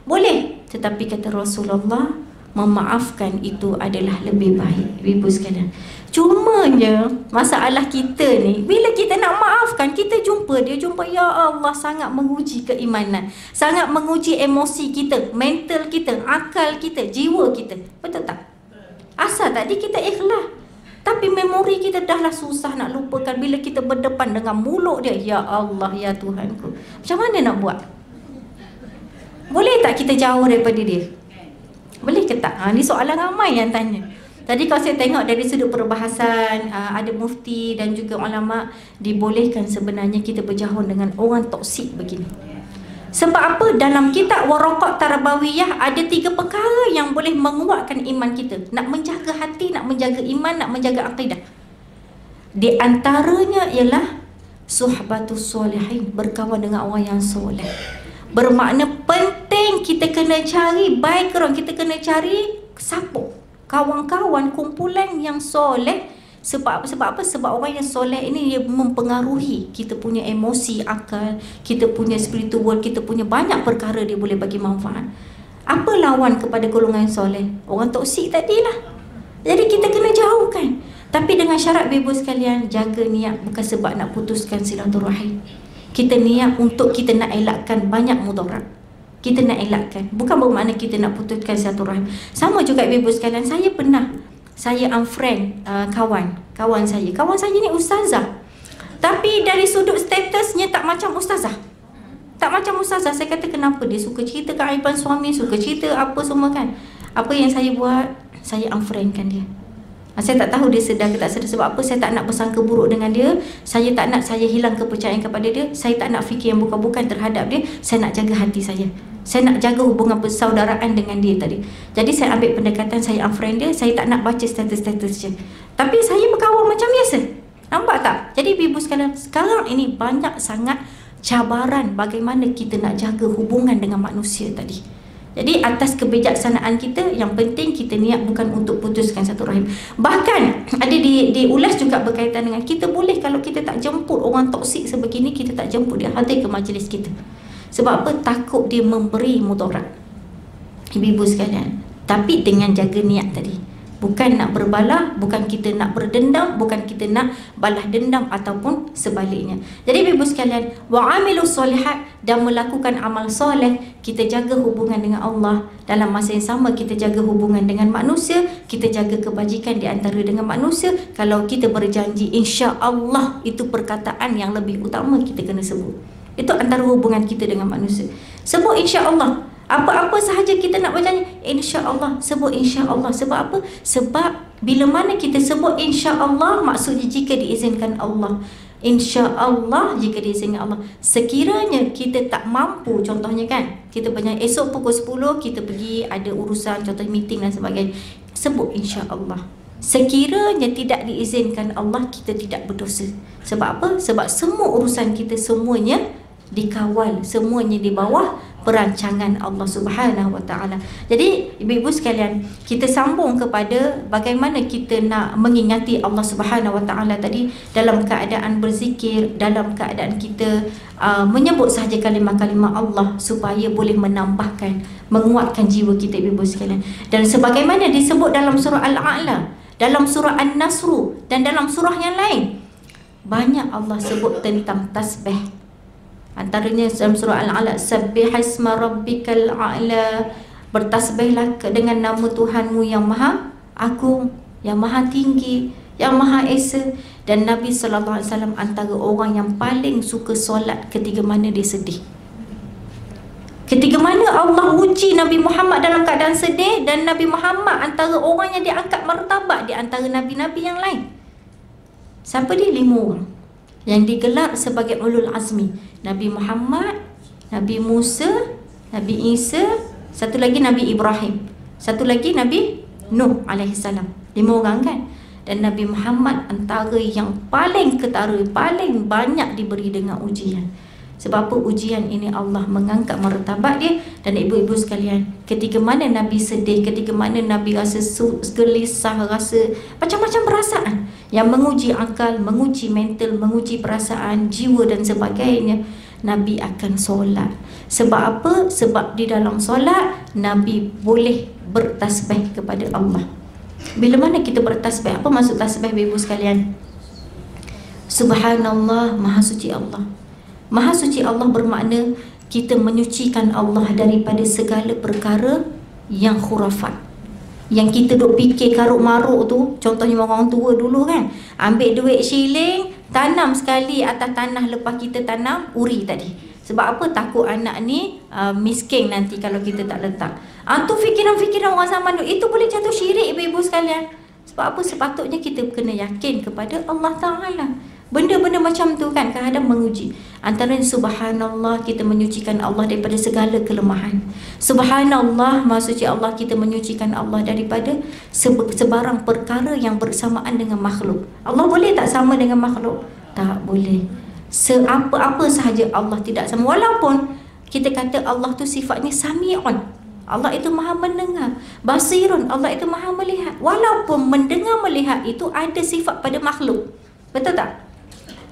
Boleh. Tetapi kata Rasulullah, memaafkan itu adalah lebih baik, ibu sekalian. Cumanya masalah kita ni, bila kita nak maafkan, kita jumpa ya Allah, sangat menguji keimanan, sangat menguji emosi kita, mental kita, akal kita, jiwa kita. Betul tak? Asal tadi kita ikhlas, tapi memori kita dahlah susah nak lupakan bila kita berdepan dengan mulut dia. Ya Allah, ya Tuhanku, macam mana nak buat? Boleh tak kita jauh daripada dia? Boleh ke tak? Ni soalan ramai yang tanya. Tadi kalau saya tengok dari sudut perbahasan, ada mufti dan juga ulama, dibolehkan sebenarnya kita berjauh dengan orang toksik begini. Sebab apa? Dalam kitab Waraqat Tarbawiyah ada 3 perkara yang boleh menguatkan iman kita. Nak menjaga hati, nak menjaga iman, nak menjaga akidah. Di antaranya ialah suhbatus solehin, berkawan dengan orang yang soleh. Bermakna penting kita kena cari background, kita kena cari siapa kawan-kawan, kumpulan yang soleh. Sebab apa? Sebab orang yang soleh ini dia mempengaruhi kita punya emosi, akal, kita punya spiritual, kita punya banyak perkara dia boleh bagi manfaat. Apa lawan kepada golongan yang soleh? Orang toksik tadilah. Jadi kita kena jauhkan. Tapi dengan syarat ibu sekalian, jaga niat, bukan sebab nak putuskan silaturahim. Kita niat untuk kita nak elakkan banyak mudarat. Kita nak elakkan, bukan bermakna kita nak putuskan silaturahim. Sama juga ibu sekalian, saya unfriend kawan saya ni ustazah, tapi dari sudut statusnya tak macam ustazah. Saya kata kenapa? Dia suka cerita keaiban suami, suka cerita apa semua kan. Apa yang saya buat? Saya unfriendkan dia. Saya tak tahu dia sedar ke tak sedar. Sebab apa? Saya tak nak bersangka buruk dengan dia. Saya tak nak saya hilang kepercayaan kepada dia. Saya tak nak fikir yang bukan-bukan terhadap dia. Saya nak jaga hati saya. Saya nak jaga hubungan persaudaraan dengan dia tadi. Jadi saya ambil pendekatan, saya unfriend dia. Saya tak nak baca status-status dia. Tapi saya berkawan macam biasa. Nampak tak? Jadi ibu sekalian, sekarang ini banyak sangat cabaran bagaimana kita nak jaga hubungan dengan manusia tadi. Jadi atas kebijaksanaan kita, yang penting kita niat bukan untuk putuskan satu rahim. Bahkan ada diulas juga berkaitan dengan kita boleh, kalau kita tak jemput orang toksik sebegini, kita tak jemput dia hadir ke majlis kita. Sebab apa? Takut dia memberi mudarat. Ibu-ibu sekalian, tapi dengan jaga niat tadi. Bukan nak berbalah, bukan kita nak berdendam, bukan kita nak balas dendam ataupun sebaliknya. Jadi ibu sekalian, wa'amilus solihat, dan melakukan amal soleh, kita jaga hubungan dengan Allah. Dalam masa yang sama kita jaga hubungan dengan manusia, kita jaga kebajikan di antara dengan manusia. Kalau kita berjanji, insya-Allah, itu perkataan yang lebih utama kita kena sebut. Itu antara hubungan kita dengan manusia. Sebut insya-Allah. Apa-apa sahaja kita nak berjanji, insya-Allah, sebut insya-Allah. Sebab apa? Sebab bila mana kita sebut insya-Allah, maksudnya jika diizinkan Allah. InsyaAllah, jika diizinkan Allah. Sekiranya kita tak mampu, contohnya kan, kita berjanji esok pukul 10 kita pergi ada urusan, contoh meeting dan sebagainya, sebut insyaAllah. Sekiranya tidak diizinkan Allah, kita tidak berdosa. Sebab apa? Sebab semua urusan kita semuanya dikawal, semuanya di bawah perancangan Allah Subhanahu Wa Taala. Jadi ibu-ibu sekalian, kita sambung kepada bagaimana kita nak mengingati Allah Subhanahu Wa Taala tadi dalam keadaan berzikir, dalam keadaan kita menyebut sahaja kalimah-kalimah Allah supaya boleh menambahkan, menguatkan jiwa kita ibu-ibu sekalian. Dan sebagaimana disebut dalam surah Al-A'la, dalam surah An-Nasr dan dalam surah yang lain, banyak Allah sebut tentang tasbih. Antaranya dalam surah Al-Alaq, sabbihisma rabbikal a'la, bertasbihlah dengan nama Tuhanmu yang maha agung, yang maha tinggi, yang maha esa. Dan Nabi SAW antara orang yang paling suka solat ketika mana dia sedih. Ketika mana Allah uji Nabi Muhammad dalam keadaan sedih, dan Nabi Muhammad antara orang yang diangkat martabat di antara Nabi-Nabi yang lain. Siapa dia? 5 orang yang digelar sebagai ulul azmi. Nabi Muhammad, Nabi Musa, Nabi Isa, satu lagi Nabi Ibrahim, satu lagi Nabi Nuh alaihissalam. 5 orang kan. Dan Nabi Muhammad antara yang paling ketara, paling banyak diberi dengan ujian. Sebab apa? Ujian ini Allah mengangkat martabat dia. Dan ibu-ibu sekalian, ketika mana Nabi sedih, ketika mana Nabi rasa gelisah, rasa macam-macam perasaan yang menguji akal, menguji mental, menguji perasaan, jiwa dan sebagainya, Nabi akan solat. Sebab apa? Sebab di dalam solat Nabi boleh bertasbih kepada Allah. Bila mana kita bertasbih? Apa maksud tasbih ibu sekalian? Subhanallah, maha suci Allah. Maha suci Allah bermakna kita menyucikan Allah daripada segala perkara yang khurafat, yang kita duk fikir karuk maruk tu. Contohnya orang tua dulu kan, ambil duit shilling, tanam sekali atas tanah lepas kita tanam uri tadi. Sebab apa? Takut anak ni miskin nanti kalau kita tak letak. Tu fikiran-fikiran orang zaman dulu. Itu boleh jatuh syirik ibu-ibu sekalian. Sebab apa? Sepatutnya kita kena yakin kepada Allah Ta'ala. Benda-benda macam tu kan kadang menguji. Antara subhanallah, kita menyucikan Allah daripada segala kelemahan. Subhanallah, maha suci Allah, kita menyucikan Allah daripada sebarang perkara yang bersamaan dengan makhluk. Allah boleh tak sama dengan makhluk? Tak boleh. Apa-apa sahaja Allah tidak sama. Walaupun kita kata Allah tu sifatnya sami'un, Allah itu maha mendengar. Basirun, Allah itu maha melihat. Walaupun mendengar melihat itu ada sifat pada makhluk. Betul tak?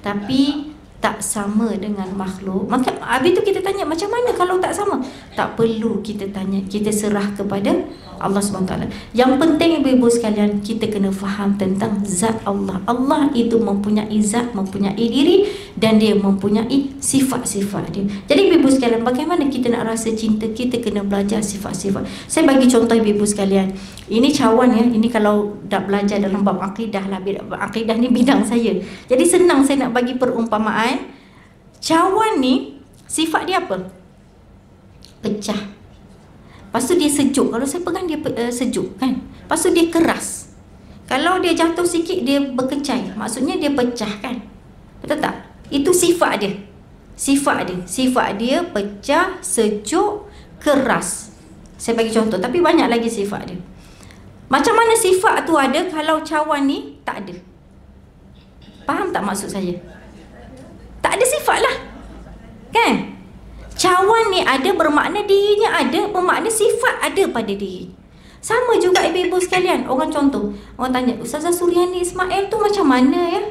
Tapi tak sama dengan makhluk. Maka habis tu kita tanya, macam mana kalau tak sama? Tak perlu kita tanya, kita serah kepada Allah SWT. Yang penting ibu-ibu sekalian, kita kena faham tentang zat Allah. Allah itu mempunyai zat, mempunyai diri, dan dia mempunyai sifat-sifat dia. Jadi ibu-ibu sekalian, bagaimana kita nak rasa cinta? Kita kena belajar sifat-sifat. Saya bagi contoh ibu-ibu sekalian. Ini cawan ya, ini kalau dah belajar dalam bab akidah lah. Akidah ni bidang saya. Jadi senang saya nak bagi perumpamaan. Cawan ni sifat dia apa? Pecah. Lepas tu dia sejuk. Kalau saya pegang dia sejuk kan. Lepas tu dia keras. Kalau dia jatuh sikit dia berkecai. Maksudnya dia pecah kan. Betul tak? Itu sifat dia. Sifat dia. Sifat dia pecah, sejuk, keras. Saya bagi contoh. Tapi banyak lagi sifat dia. Macam mana sifat tu ada kalau cawan ni tak ada? Faham tak maksud saya? Tak ada sifat lah. Kan? Cawan ni ada bermakna dirinya ada, bermakna sifat ada pada diri. Sama juga ibu-ibu sekalian. Orang contoh, orang tanya, Ustazah Suryani Ismail tu macam mana ya?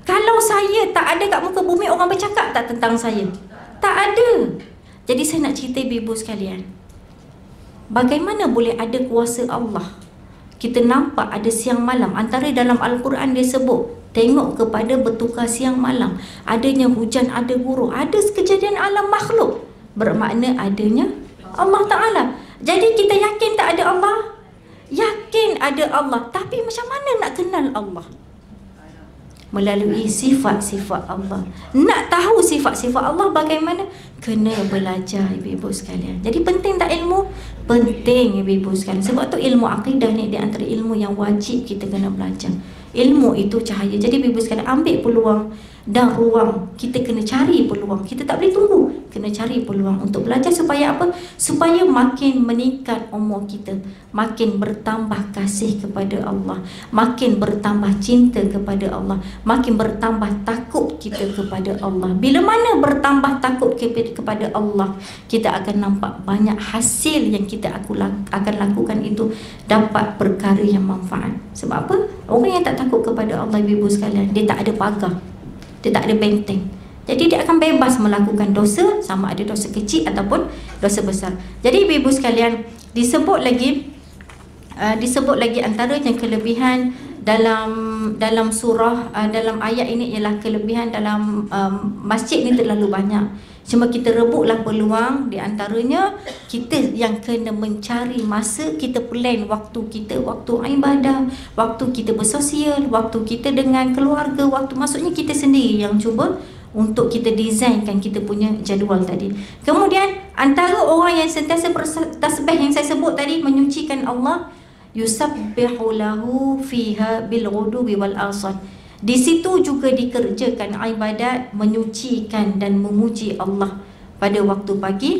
Kalau saya tak ada kat muka bumi, orang bercakap tak tentang saya? Tak ada. Jadi saya nak cerita ibu-ibu sekalian. Bagaimana boleh ada kuasa Allah? Kita nampak ada siang malam. Antara dalam Al-Quran dia sebut, tengok kepada bertukar siang malam, adanya hujan, ada guru, ada kejadian alam makhluk, bermakna adanya Allah Ta'ala. Jadi kita yakin tak ada Allah? Yakin ada Allah. Tapi macam mana nak kenal Allah? Melalui sifat-sifat Allah. Nak tahu sifat-sifat Allah bagaimana? Kena belajar, ibu-ibu sekalian. Jadi penting tak ilmu? Penting, ibu-ibu sekalian. Sebab tu ilmu akidah ni di antara ilmu yang wajib kita kena belajar. Ilmu itu cahaya. Jadi ibu-ibu sekalian, ambil peluang dan ruang. Kita kena cari peluang. Kita tak boleh tunggu. Kena cari peluang untuk belajar supaya apa? Supaya makin meningkat umur kita, makin bertambah kasih kepada Allah, makin bertambah cinta kepada Allah, makin bertambah takut kita kepada Allah. Bila mana bertambah takut kepada Allah, kita akan nampak banyak hasil yang kita akan lakukan itu dapat perkara yang manfaat. Sebab apa? Orang yang tak takut kepada Allah, ibu sekalian, dia tak ada pagar, dia tak ada benteng. Jadi dia akan bebas melakukan dosa, sama ada dosa kecil ataupun dosa besar. Jadi ibu sekalian, disebut lagi antaranya kelebihan dalam surah, dalam ayat ini ialah kelebihan dalam masjid ni terlalu banyak. Cuma kita rebutlah peluang. Di antaranya kita yang kena mencari masa, kita plan waktu kita, waktu ibadah, waktu kita bersosial, waktu kita dengan keluarga, waktu, maksudnya kita sendiri yang cuba untuk kita desainkan kita punya jadual tadi. Kemudian antara orang yang sentiasa bertasbih yang saya sebut tadi, menyucikan Allah, yusabbihu lahu fiha bil ghuduwi wal asal. Di situ juga dikerjakan ibadat menyucikan dan memuji Allah pada waktu pagi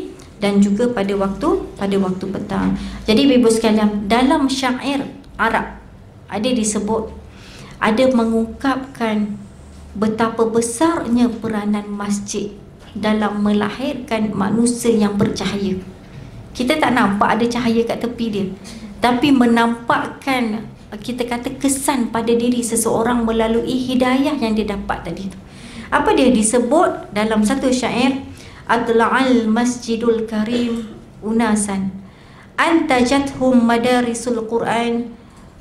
dan juga pada waktu petang. Jadi ibu sekalian, dalam syair Arab ada disebut, ada mengungkapkan betapa besarnya peranan masjid dalam melahirkan manusia yang bercahaya. Kita tak nampak ada cahaya kat tepi dia, tapi menampakkan, kita kata, kesan pada diri seseorang melalui hidayah yang dia dapat tadi tu. Apa dia disebut dalam satu syair? Adla'al masjidul karim unasan antajathum madarisul Quran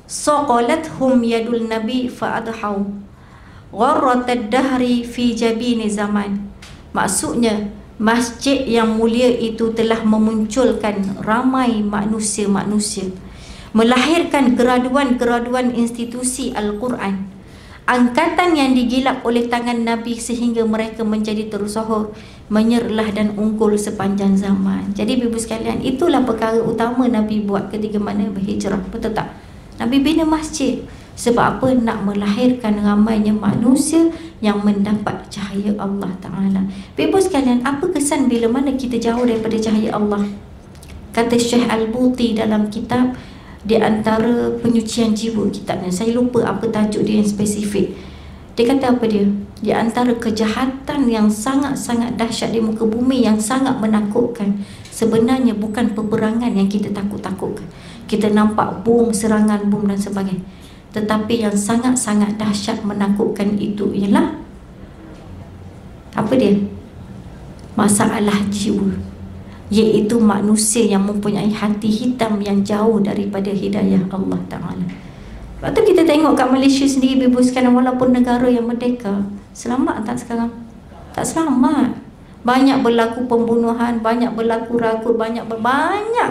saqalathum yadul nabi fa'adhaw gharratad dahri fi jabini zaman. Maksudnya, masjid yang mulia itu telah memunculkan ramai manusia-manusia, melahirkan graduan-graduan institusi Al-Quran, angkatan yang digilap oleh tangan Nabi sehingga mereka menjadi tersohor, menyerlah dan unggul sepanjang zaman. Jadi ibu sekalian, itulah perkara utama Nabi buat ketika mana berhijrah, betul tak? Nabi bina masjid. Sebab apa? Nak melahirkan ramainya manusia yang mendapat cahaya Allah Ta'ala. Ibu sekalian, apa kesan bila mana kita jauh daripada cahaya Allah? Kata Syekh Al-Buti dalam kitab, di antara penyucian jiwa kitabnya, saya lupa apa tajuk dia yang spesifik. Dia kata apa dia? Di antara kejahatan yang sangat-sangat dahsyat di muka bumi, yang sangat menakutkan, sebenarnya bukan peperangan yang kita takut-takutkan. Kita nampak bom, serangan bom dan sebagainya. Tetapi yang sangat-sangat dahsyat menakutkan itu ialah apa dia? Masalah jiwa, iaitu manusia yang mempunyai hati hitam yang jauh daripada hidayah Allah Ta'ala. Lepas tu kita tengok kat Malaysia sendiri, ibu sekalian, walaupun negara yang merdeka, selamat tak sekarang? Tak selamat. Banyak berlaku pembunuhan, banyak berlaku ragut, banyak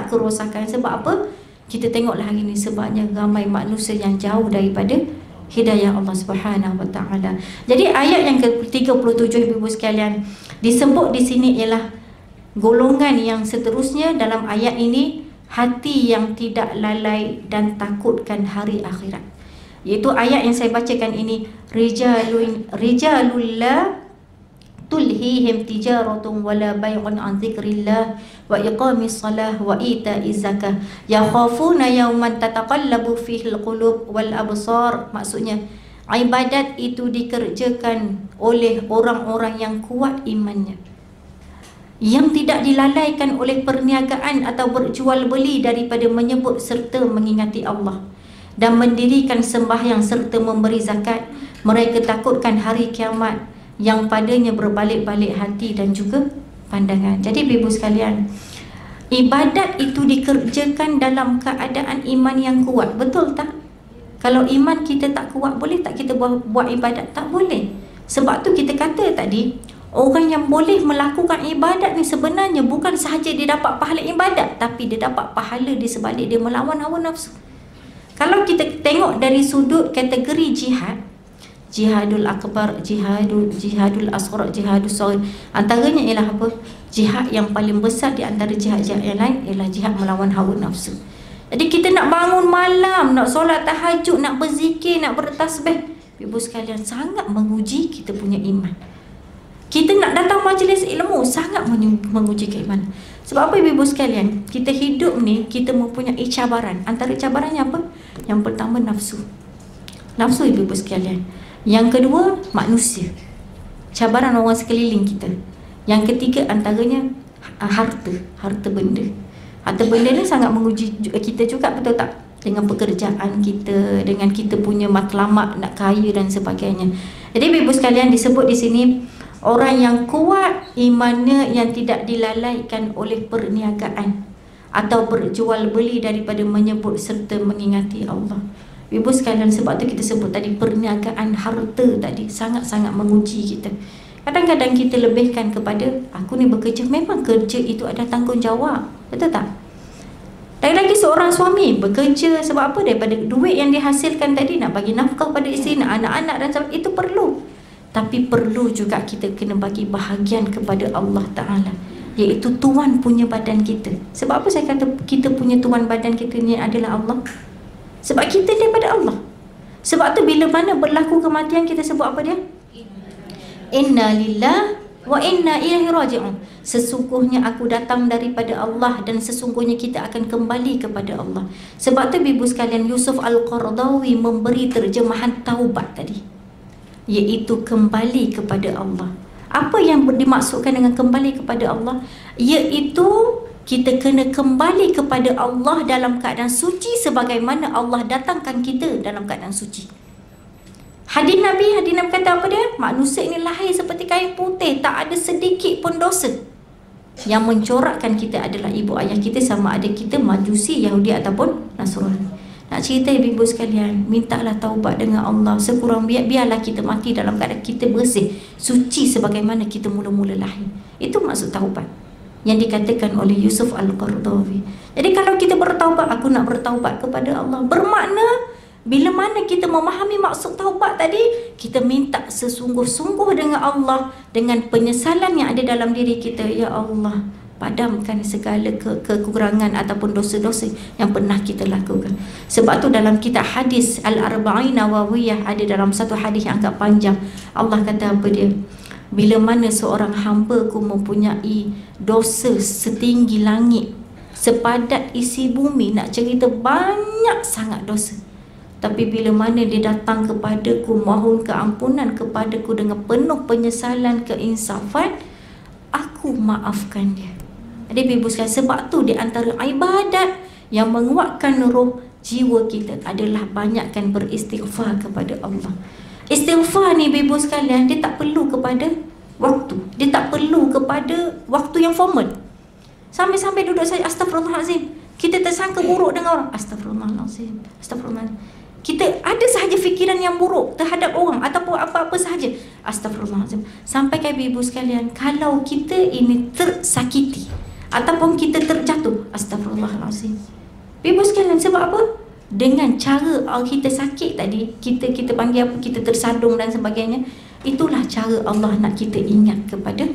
kerosakan. Sebab apa? Kita tengoklah hari ini, sebabnya ramai manusia yang jauh daripada hidayah Allah Subhanahu Wa Ta'ala. Jadi ayat yang ke-37 ibu sekalian, disebut di sini ialah golongan yang seterusnya dalam ayat ini, hati yang tidak lalai dan takutkan hari akhirat. Iaitu ayat yang saya bacakan ini, rijalullah tulhihim tijaratun wala bay'un an dzikrillah wa iqamis salah wa ita'iz zakah yakhafuna yawman tataqallabu fihi alqulub wal absar. Maksudnya, ibadat itu dikerjakan oleh orang-orang yang kuat imannya, yang tidak dilalaikan oleh perniagaan atau berjual beli daripada menyebut serta mengingati Allah, dan mendirikan sembahyang serta memberi zakat. Mereka takutkan hari kiamat yang padanya berbalik-balik hati dan juga pandangan. Jadi ibu sekalian, Ibadat itu dikerjakan dalam keadaan iman yang kuat. Betul tak? Kalau iman kita tak kuat, boleh tak kita buat ibadat? Tak boleh. Sebab tu kita kata tadi, orang yang boleh melakukan ibadat ni sebenarnya bukan sahaja dia dapat pahala ibadat, tapi dia dapat pahala di sebalik dia melawan hawa nafsu. Kalau kita tengok dari sudut kategori jihad, jihadul akbar, jihadul asghar, jihadul saghir, antaranya ialah apa? Jihad yang paling besar di antara jihad-jihad yang lain ialah jihad melawan hawa nafsu. Jadi kita nak bangun malam, nak solat tahajud, nak berzikir, nak bertasbih, ibu sekalian, sangat menguji kita punya iman. Kita nak datang majlis ilmu, sangat menguji keimanan. Sebab apa ibu sekalian? Kita hidup ni, kita mempunyai cabaran. Antara cabarannya apa? Yang pertama nafsu. Nafsu ibu sekalian. Yang kedua, manusia. Cabaran orang sekeliling kita. Yang ketiga antaranya harta. Harta benda. Harta benda ni sangat menguji kita juga, betul tak? Dengan pekerjaan kita, dengan kita punya matlamat nak kaya dan sebagainya. Jadi ibu sekalian, disebut di sini orang yang kuat imannya yang tidak dilalaikan oleh perniagaan atau berjual beli daripada menyebut serta mengingati Allah. Ibu sekalian, sebab tu kita sebut tadi perniagaan harta tadi sangat-sangat menguji kita. Kadang-kadang kita lebihkan kepada aku ni bekerja, memang kerja itu ada tanggungjawab, betul tak? Lagi-lagi seorang suami bekerja sebab apa? Daripada duit yang dihasilkan tadi nak bagi nafkah pada isteri, nak anak-anak dan sebagainya, itu perlu. Tapi perlu juga kita kena bagi bahagian kepada Allah Ta'ala, iaitu tuan punya badan kita. Sebab apa saya kata kita punya tuan badan kita ni adalah Allah? Sebab kita daripada Allah. Sebab tu bila mana berlaku kematian, kita sebut apa dia? Inna lillah wa inna ilaihi raji'un. Sesungguhnya aku datang daripada Allah dan sesungguhnya kita akan kembali kepada Allah. Sebab tu ibu sekalian, Yusuf Al-Qaradawi memberi terjemahan taubat tadi, iaitu kembali kepada Allah. Apa yang dimaksudkan dengan kembali kepada Allah? Iaitu kita kena kembali kepada Allah dalam keadaan suci sebagaimana Allah datangkan kita dalam keadaan suci. Hadis Nabi kata apa dia? Manusia ini lahir seperti kain putih, tak ada sedikit pun dosa. Yang mencorakkan kita adalah ibu ayah kita, sama ada kita Majusi, Yahudi ataupun Nasrani. Nak cerita ibu sekalian, mintalah taubat dengan Allah. Sekurang biarlah kita mati dalam keadaan kita bersih, suci sebagaimana kita mula-mula lahir. Itu maksud taubat yang dikatakan oleh Yusuf Al-Qaradawi. Jadi kalau kita bertaubat, aku nak bertaubat kepada Allah, bermakna bila mana kita memahami maksud taubat tadi, kita minta sesungguh-sungguh dengan Allah, dengan penyesalan yang ada dalam diri kita. Ya Allah, padamkan segala kekurangan ataupun dosa-dosa yang pernah kita lakukan. Sebab tu dalam kitab hadis Al-Arba'in Nawawiyah, ada dalam satu hadis yang agak panjang, Allah kata apa dia? Bila mana seorang hamba-Ku mempunyai dosa setinggi langit, sepadat isi bumi, nak cerita banyak sangat dosa, tapi bila mana dia datang kepadaku, mohon keampunan kepadaku dengan penuh penyesalan, keinsafan, aku maafkan dia. Jadi ibu sekalian, sebab tu di antara ibadat yang menguatkan roh jiwa kita adalah banyakkan beristighfar kepada Allah. Istighfar ni ibu sekalian, dia tak perlu kepada waktu, dia tak perlu kepada waktu yang formal. Sampai-sampai duduk saja astagfirullahalazim, kita tersangka buruk dengan orang, astagfirullahalazim, astagfirullahalazim. Kita ada sahaja fikiran yang buruk terhadap orang ataupun apa-apa sahaja, astagfirullahalazim. Sampai ke ibu sekalian, kalau kita ini tersakiti ataupun kita terjatuh, astagfirullahalazim. Ibu sekalian, sebab apa? Dengan cara kita sakit tadi, kita panggil apa, kita tersadung dan sebagainya, itulah cara Allah nak kita ingat kepada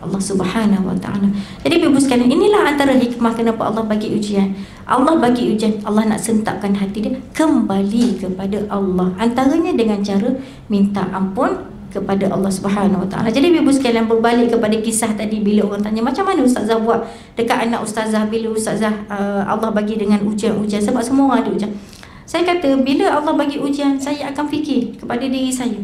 Allah Subhanahu Wa Taala. Jadi ibu sekalian, inilah antara hikmah kenapa Allah bagi ujian. Allah bagi ujian, Allah nak sentapkan hati dia kembali kepada Allah. Antaranya dengan cara minta ampun kepada Allah Subhanahu Wa Taala. Jadi ibu sekalian, berbalik kepada kisah tadi, bila orang tanya macam mana ustazah buat dekat anak ustazah bila ustazah Allah bagi dengan ujian-ujian, sebab semua orang ada ujian. Saya kata bila Allah bagi ujian, saya akan fikir kepada diri saya,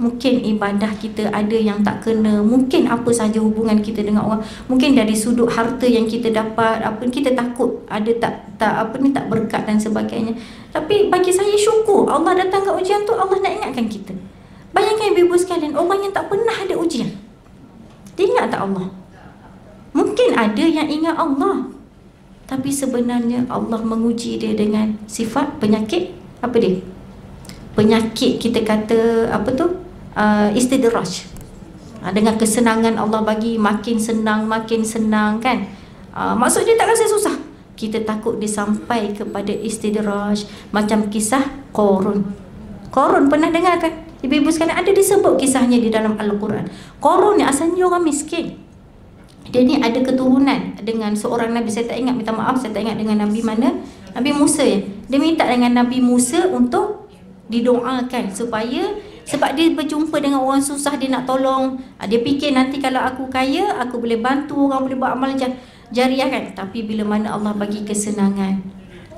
mungkin ibadah kita ada yang tak kena, mungkin apa saja hubungan kita dengan orang, mungkin dari sudut harta yang kita dapat, apa kita takut ada tak berkat dan sebagainya. Tapi bagi saya syukur Allah datang ke ujian tu, Allah nak ingatkan kita. Bayangkan ibu sekalian, orang yang tak pernah ada ujian, dia ingat tak Allah? Mungkin ada yang ingat Allah, Tapi sebenarnya Allah menguji dia dengan sifat penyakit. Apa dia? Penyakit, kita kata apa tu? Istidraj. Dengan kesenangan Allah bagi, makin senang kan. Maksud dia tak rasa susah. Kita takut dia sampai kepada istidraj. Macam kisah Qarun. Qarun pernah dengar kan? Ibu-ibu sekalian, ada disebut kisahnya di dalam Al-Quran. Qarun ni asalnya orang miskin. Dia ni ada keturunan dengan seorang Nabi. Saya tak ingat, minta maaf, saya tak ingat dengan Nabi mana. Nabi Musa ya. Dia minta dengan Nabi Musa untuk didoakan supaya, sebab dia berjumpa dengan orang susah, dia nak tolong. Dia fikir nanti kalau aku kaya, aku boleh bantu orang, boleh buat amal jariah kan. Tapi bila mana Allah bagi kesenangan,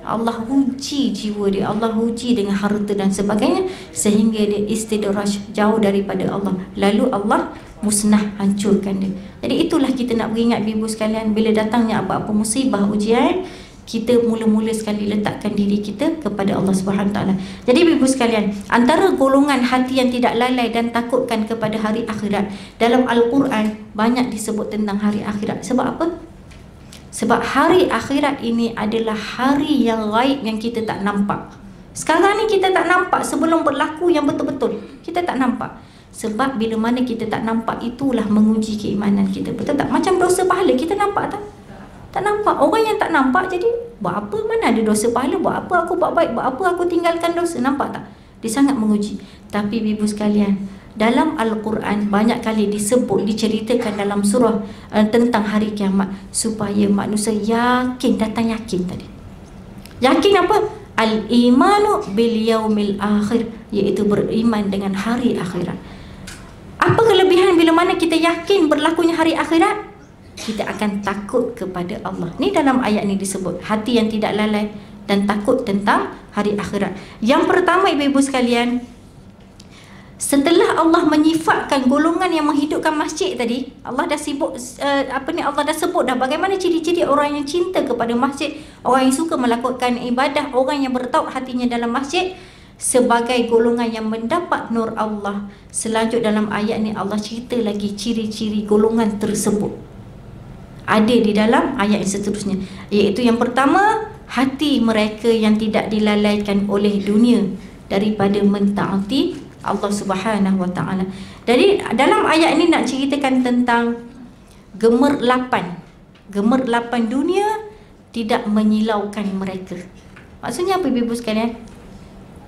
Allah uji jiwa dia, Allah uji dengan harta dan sebagainya, sehingga dia istidraj, jauh daripada Allah. Lalu Allah musnah, hancurkan dia. Jadi itulah kita nak beringat ibu sekalian, bila datangnya apa-apa musibah, ujian, kita mula-mula sekali letakkan diri kita kepada Allah Subhanahu Taala. Jadi ibu sekalian, antara golongan hati yang tidak lalai dan takutkan kepada hari akhirat, dalam Al-Quran banyak disebut tentang hari akhirat. Sebab apa? Sebab hari akhirat ini adalah hari yang gaib, yang kita tak nampak. Sekarang ni kita tak nampak, sebelum berlaku yang betul-betul kita tak nampak. Sebab bila mana kita tak nampak, itulah menguji keimanan kita. Betul tak? Macam dosa pahala, kita nampak tak? Tak nampak. Orang yang tak nampak jadi, buat apa, mana ada dosa pahala, buat apa aku buat baik, buat apa aku tinggalkan dosa. Nampak tak? Dia sangat menguji. Tapi ibu sekalian, dalam Al-Quran banyak kali disebut, diceritakan dalam surah tentang hari kiamat, supaya manusia yakin, datang yakin tadi. Yakin apa? Al-imanu bil yaumil akhir, iaitu beriman dengan hari akhirat. Apa kelebihan bila mana kita yakin berlakunya hari akhirat? Kita akan takut kepada Allah. Ni dalam ayat ni disebut, hati yang tidak lalai dan takut tentang hari akhirat. Yang pertama ibu-ibu sekalian, setelah Allah menyifatkan golongan yang menghidupkan masjid tadi, Allah dah Allah dah sebut dah bagaimana ciri-ciri orang yang cinta kepada masjid, orang yang suka melakukan ibadah, orang yang bertaut hatinya dalam masjid, sebagai golongan yang mendapat nur Allah. Selanjutnya dalam ayat ni Allah cerita lagi ciri-ciri golongan tersebut, ada di dalam ayat yang seterusnya, iaitu yang pertama, hati mereka yang tidak dilalaikan oleh dunia daripada mentaati Allah Subhanahu Wa Taala. Jadi dalam ayat ini nak ceritakan tentang gemerlapan dunia tidak menyilaukan mereka. Maksudnya apa ibu-ibu sekalian?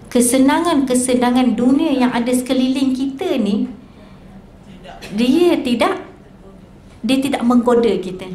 Kesenangan dunia yang ada sekeliling kita ni, dia tidak menggoda kita.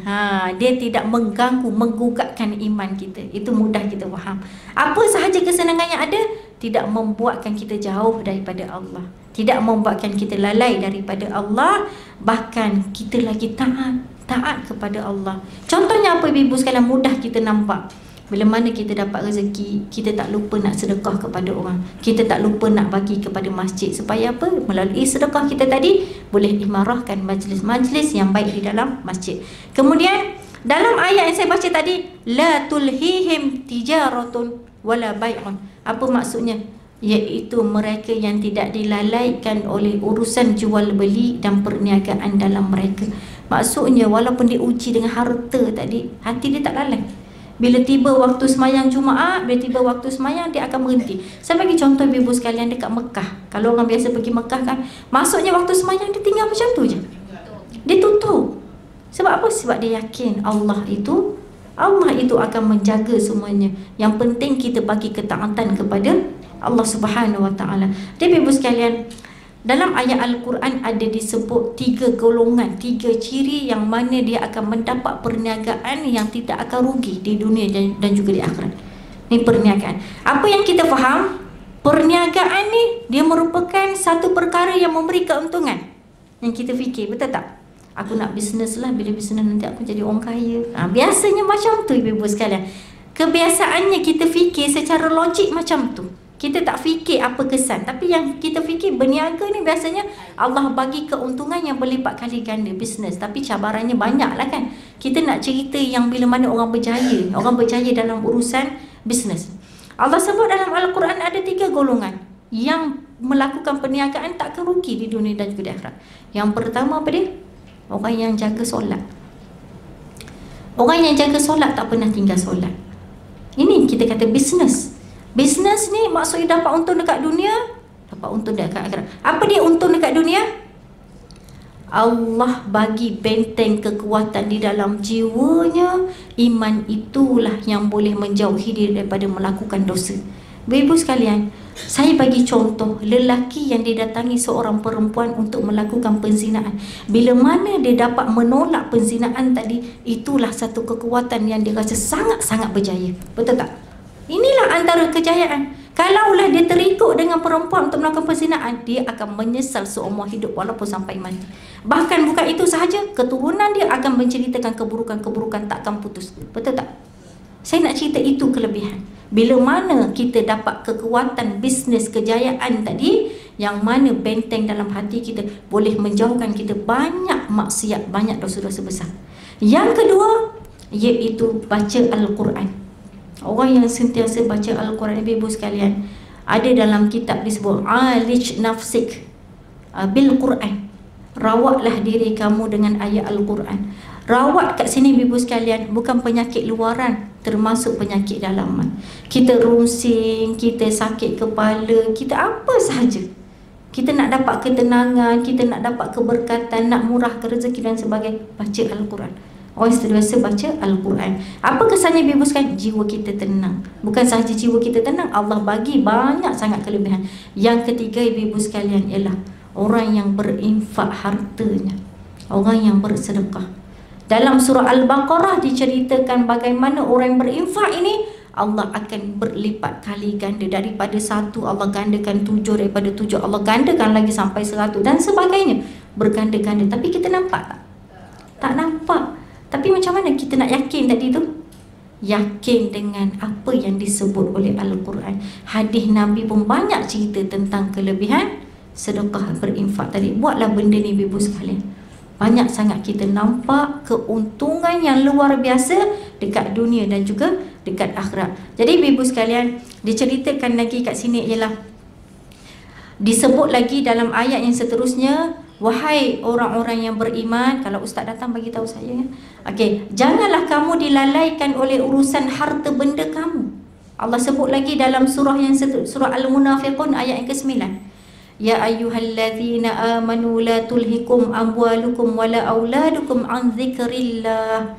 Dia tidak mengganggu, menggugatkan iman kita. Itu mudah kita faham. Apa sahaja kesenangan yang ada, tidak membuatkan kita jauh daripada Allah, tidak membuatkan kita lalai daripada Allah, bahkan kita lagi taat kepada Allah. Contohnya apa ibu sekalian, mudah kita nampak. Bila mana kita dapat rezeki, kita tak lupa nak sedekah kepada orang, kita tak lupa nak bagi kepada masjid. Supaya apa? Melalui sedekah kita tadi boleh imarahkan majlis-majlis yang baik di dalam masjid. Kemudian dalam ayat yang saya baca tadi, la tulhihim tijaratun wala bai'un. Apa maksudnya? Iaitu mereka yang tidak dilalaikan oleh urusan jual beli dan perniagaan dalam mereka. Maksudnya walaupun diuji dengan harta tadi, hati dia tak lalai. Bila tiba waktu semayang Jumaat, bila tiba waktu semayang, dia akan berhenti. Saya bagi contoh ibu sekalian dekat Mekah. Kalau orang biasa pergi Mekah kan, maksudnya waktu semayang dia tinggal macam tu je, dia tutup. Sebab apa? Sebab dia yakin Allah itu akan menjaga semuanya. Yang penting kita bagi ketaatan kepada Allah Subhanahu Wa Taala. Jadi ibu sekalian, dalam ayat Al-Quran ada disebut 3 golongan, 3 ciri yang mana dia akan mendapat perniagaan yang tidak akan rugi di dunia dan juga di akhirat. Ini perniagaan. Apa yang kita faham? Perniagaan ni dia merupakan satu perkara yang memberi keuntungan. Yang kita fikir, betul tak? Aku nak bisnes lah, bila bisnes nanti aku jadi orang kaya. Biasanya macam tu ibu-ibu sekalian. Kebiasaannya kita fikir secara logik macam tu. Kita tak fikir apa kesan. Tapi yang kita fikir, berniaga ni biasanya Allah bagi keuntungan yang berlipat kali ganda bisnes. Tapi cabarannya banyak lah kan. Kita nak cerita yang bila mana orang berjaya dalam urusan bisnes. Allah sebut dalam Al-Quran ada 3 golongan yang melakukan perniagaan tak akan rugi di dunia dan juga di akhirat. Yang pertama apa dia? Orang yang jaga solat. Orang yang jaga solat tak pernah tinggal solat. Ini kita kata bisnes. Bisnes ni maksudnya dapat untung dekat dunia, dapat untung dekat akhirat. Apa dia untung dekat dunia? Allah bagi benteng kekuatan di dalam jiwanya. Iman itulah yang boleh menjauhi diri daripada melakukan dosa. Ibu sekalian, saya bagi contoh lelaki yang didatangi seorang perempuan untuk melakukan penzinaan. Bila mana dia dapat menolak penzinaan tadi, itulah satu kekuatan yang dia rasa sangat-sangat berjaya. Betul tak? Inilah antara kejayaan. Kalaulah dia terikut dengan perempuan untuk melakukan penzinaan, dia akan menyesal seumur hidup walaupun sampai mati. Bahkan bukan itu sahaja, keturunan dia akan menceritakan keburukan-keburukan takkan putus. Betul tak? Saya nak cerita itu kelebihan. Bila mana kita dapat kekuatan bisnes kejayaan tadi, yang mana benteng dalam hati kita boleh menjauhkan kita banyak maksiat, banyak dosa-dosa besar. Yang kedua, iaitu baca Al-Quran. Orang yang sentiasa baca Al-Quran, ibu sekalian, ada dalam kitab disebut Alij nafsik bil Quran. Rawatlah diri kamu dengan ayat Al-Quran. Rawat kat sini ibu sekalian bukan penyakit luaran, termasuk penyakit dalaman. Kita rungsing, kita sakit kepala, kita apa sahaja. Kita nak dapat ketenangan, kita nak dapat keberkatan, nak murah rezeki dan sebagainya, baca Al-Quran. Orang sentiasa baca Al-Quran. Apa kesannya ibu sekalian? Jiwa kita tenang. Bukan sahaja jiwa kita tenang, Allah bagi banyak sangat kelebihan. Yang ketiga ibu sekalian ialah orang yang berinfak hartanya, orang yang bersedekah. Dalam surah Al-Baqarah diceritakan bagaimana orang yang berinfak ini Allah akan berlipat kali ganda. Daripada 1 Allah gandakan 7, daripada 7 Allah gandakan lagi sampai 100 dan sebagainya. Berganda-ganda. Tapi kita nampak tak? Tak nampak. Tapi macam mana kita nak yakin tadi tu? Yakin dengan apa yang disebut oleh Al-Quran. Hadis Nabi pun banyak cerita tentang kelebihan sedekah, berinfak tadi. Buatlah benda ni ibu sekalian. Banyak sangat kita nampak keuntungan yang luar biasa dekat dunia dan juga dekat akhirat. Jadi ibu sekalian, diceritakan lagi kat sini ialah disebut lagi dalam ayat yang seterusnya, wahai orang-orang yang beriman. Kalau ustaz datang bagi tahu saya ya. Okey, janganlah kamu dilalaikan oleh urusan harta benda kamu. Allah sebut lagi dalam surah yang surah Al-Munafiqun ayat yang ke-9. Ya ayyuhallazina amanu la tulhikum amwalukum wala auladukum an dzikrillah.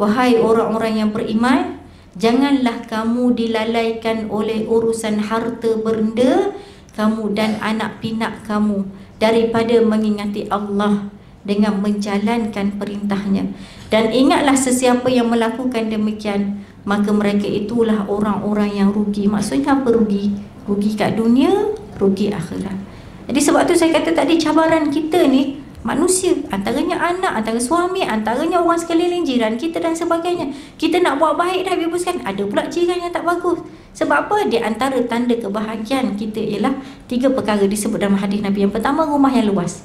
Wahai orang-orang yang beriman, janganlah kamu dilalaikan oleh urusan harta benda kamu dan anak pinak kamu daripada mengingati Allah dengan menjalankan perintahnya. Dan ingatlah sesiapa yang melakukan demikian, maka mereka itulah orang-orang yang rugi. Maksudnya apa rugi? Rugi kat dunia, rugi akhirat. Jadi sebab tu saya kata tadi, cabaran kita ni manusia, antaranya anak, antara suami, antaranya orang sekeliling, jiran kita dan sebagainya. Kita nak buat baik dah ibu sekalian, ada pula jiran yang tak bagus. Sebab apa? Di antara tanda kebahagiaan kita ialah 3 perkara disebut dalam hadis Nabi. Yang pertama, rumah yang luas.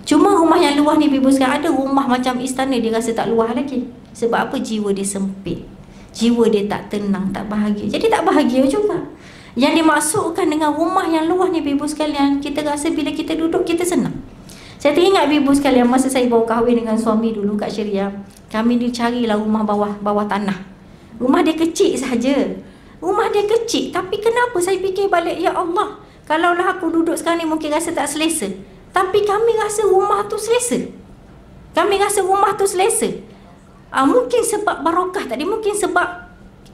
Cuma rumah yang luas ni ibu sekalian, ada rumah macam istana dia rasa tak luas lagi. Sebab apa? Jiwa dia sempit, jiwa dia tak tenang, tak bahagia. Jadi tak bahagia juga. Yang dimaksudkan dengan rumah yang luas ni ibu sekalian, kita rasa bila kita duduk kita senang. Saya teringat ibu sekalian, masa saya bawa kahwin dengan suami dulu kat Syria, kami dicarilah rumah bawah tanah. Rumah dia kecil saja. Rumah dia kecil, tapi kenapa saya fikir balik, ya Allah, kalaulah aku duduk sekarang ni mungkin rasa tak selesa. Tapi kami rasa rumah tu selesa. Kami rasa rumah tu selesa. Mungkin sebab barakah tadi, mungkin sebab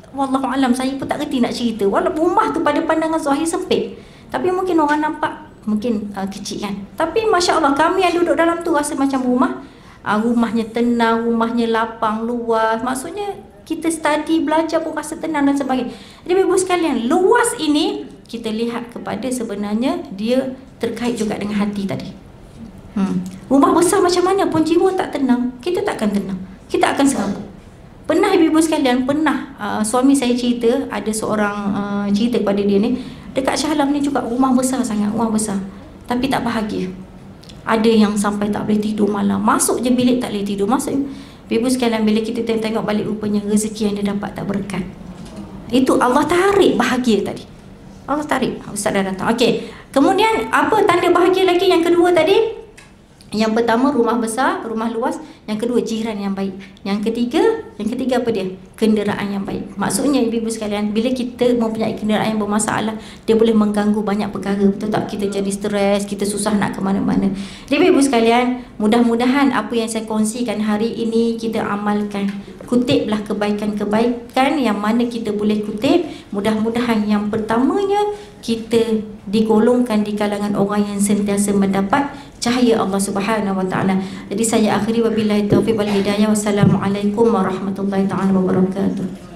wallahualam, saya pun tak reti nak cerita. Walaupun rumah tu pada pandangan zahir sempit, tapi mungkin orang nampak mungkin kecil kan. Tapi Masya Allah, kami yang duduk dalam tu rasa macam rumah. Rumahnya tenang, rumahnya lapang, luas. Maksudnya kita study, belajar pun rasa tenang dan sebagainya. Jadi ibu sekalian, luas ini kita lihat kepada sebenarnya dia terkait juga dengan hati tadi. Rumah besar macam mana pun jiwa tak tenang, kita takkan tenang, kita akan serabut. Pernah ibu sekalian, suami saya cerita, ada seorang cerita kepada dia ni, dekat Shah Alam ni juga rumah besar sangat, rumah besar, tapi tak bahagia. Ada yang sampai tak boleh tidur malam, masuk je bilik tak boleh tidur. Masuk ibu sekalian, bila kita tengok balik, rupanya rezeki yang dia dapat tak berkat. Itu Allah tarik bahagia tadi. Allah tarik. Ustaz dah datang. Okey. Kemudian apa tanda bahagia lagi yang kedua tadi? Yang pertama, rumah besar, rumah luas. Yang kedua, jiran yang baik. Yang ketiga apa dia? Kenderaan yang baik. Maksudnya ibu-ibu sekalian, bila kita mempunyai kenderaan yang bermasalah, dia boleh mengganggu banyak perkara. Betul tak? Kita jadi stres, kita susah nak ke mana-mana. Jadi ibu-ibu sekalian, mudah-mudahan apa yang saya kongsikan hari ini kita amalkan. Kutiplah kebaikan-kebaikan yang mana kita boleh kutip. Mudah-mudahan yang pertamanya kita digolongkan di kalangan orang yang sentiasa mendapat cahaya Allah Subhanahu wa taala. Jadi saya akhiri wabillahi taufiq wal hidayah. Wassalamualaikum warahmatullahi taala wabarakatuh.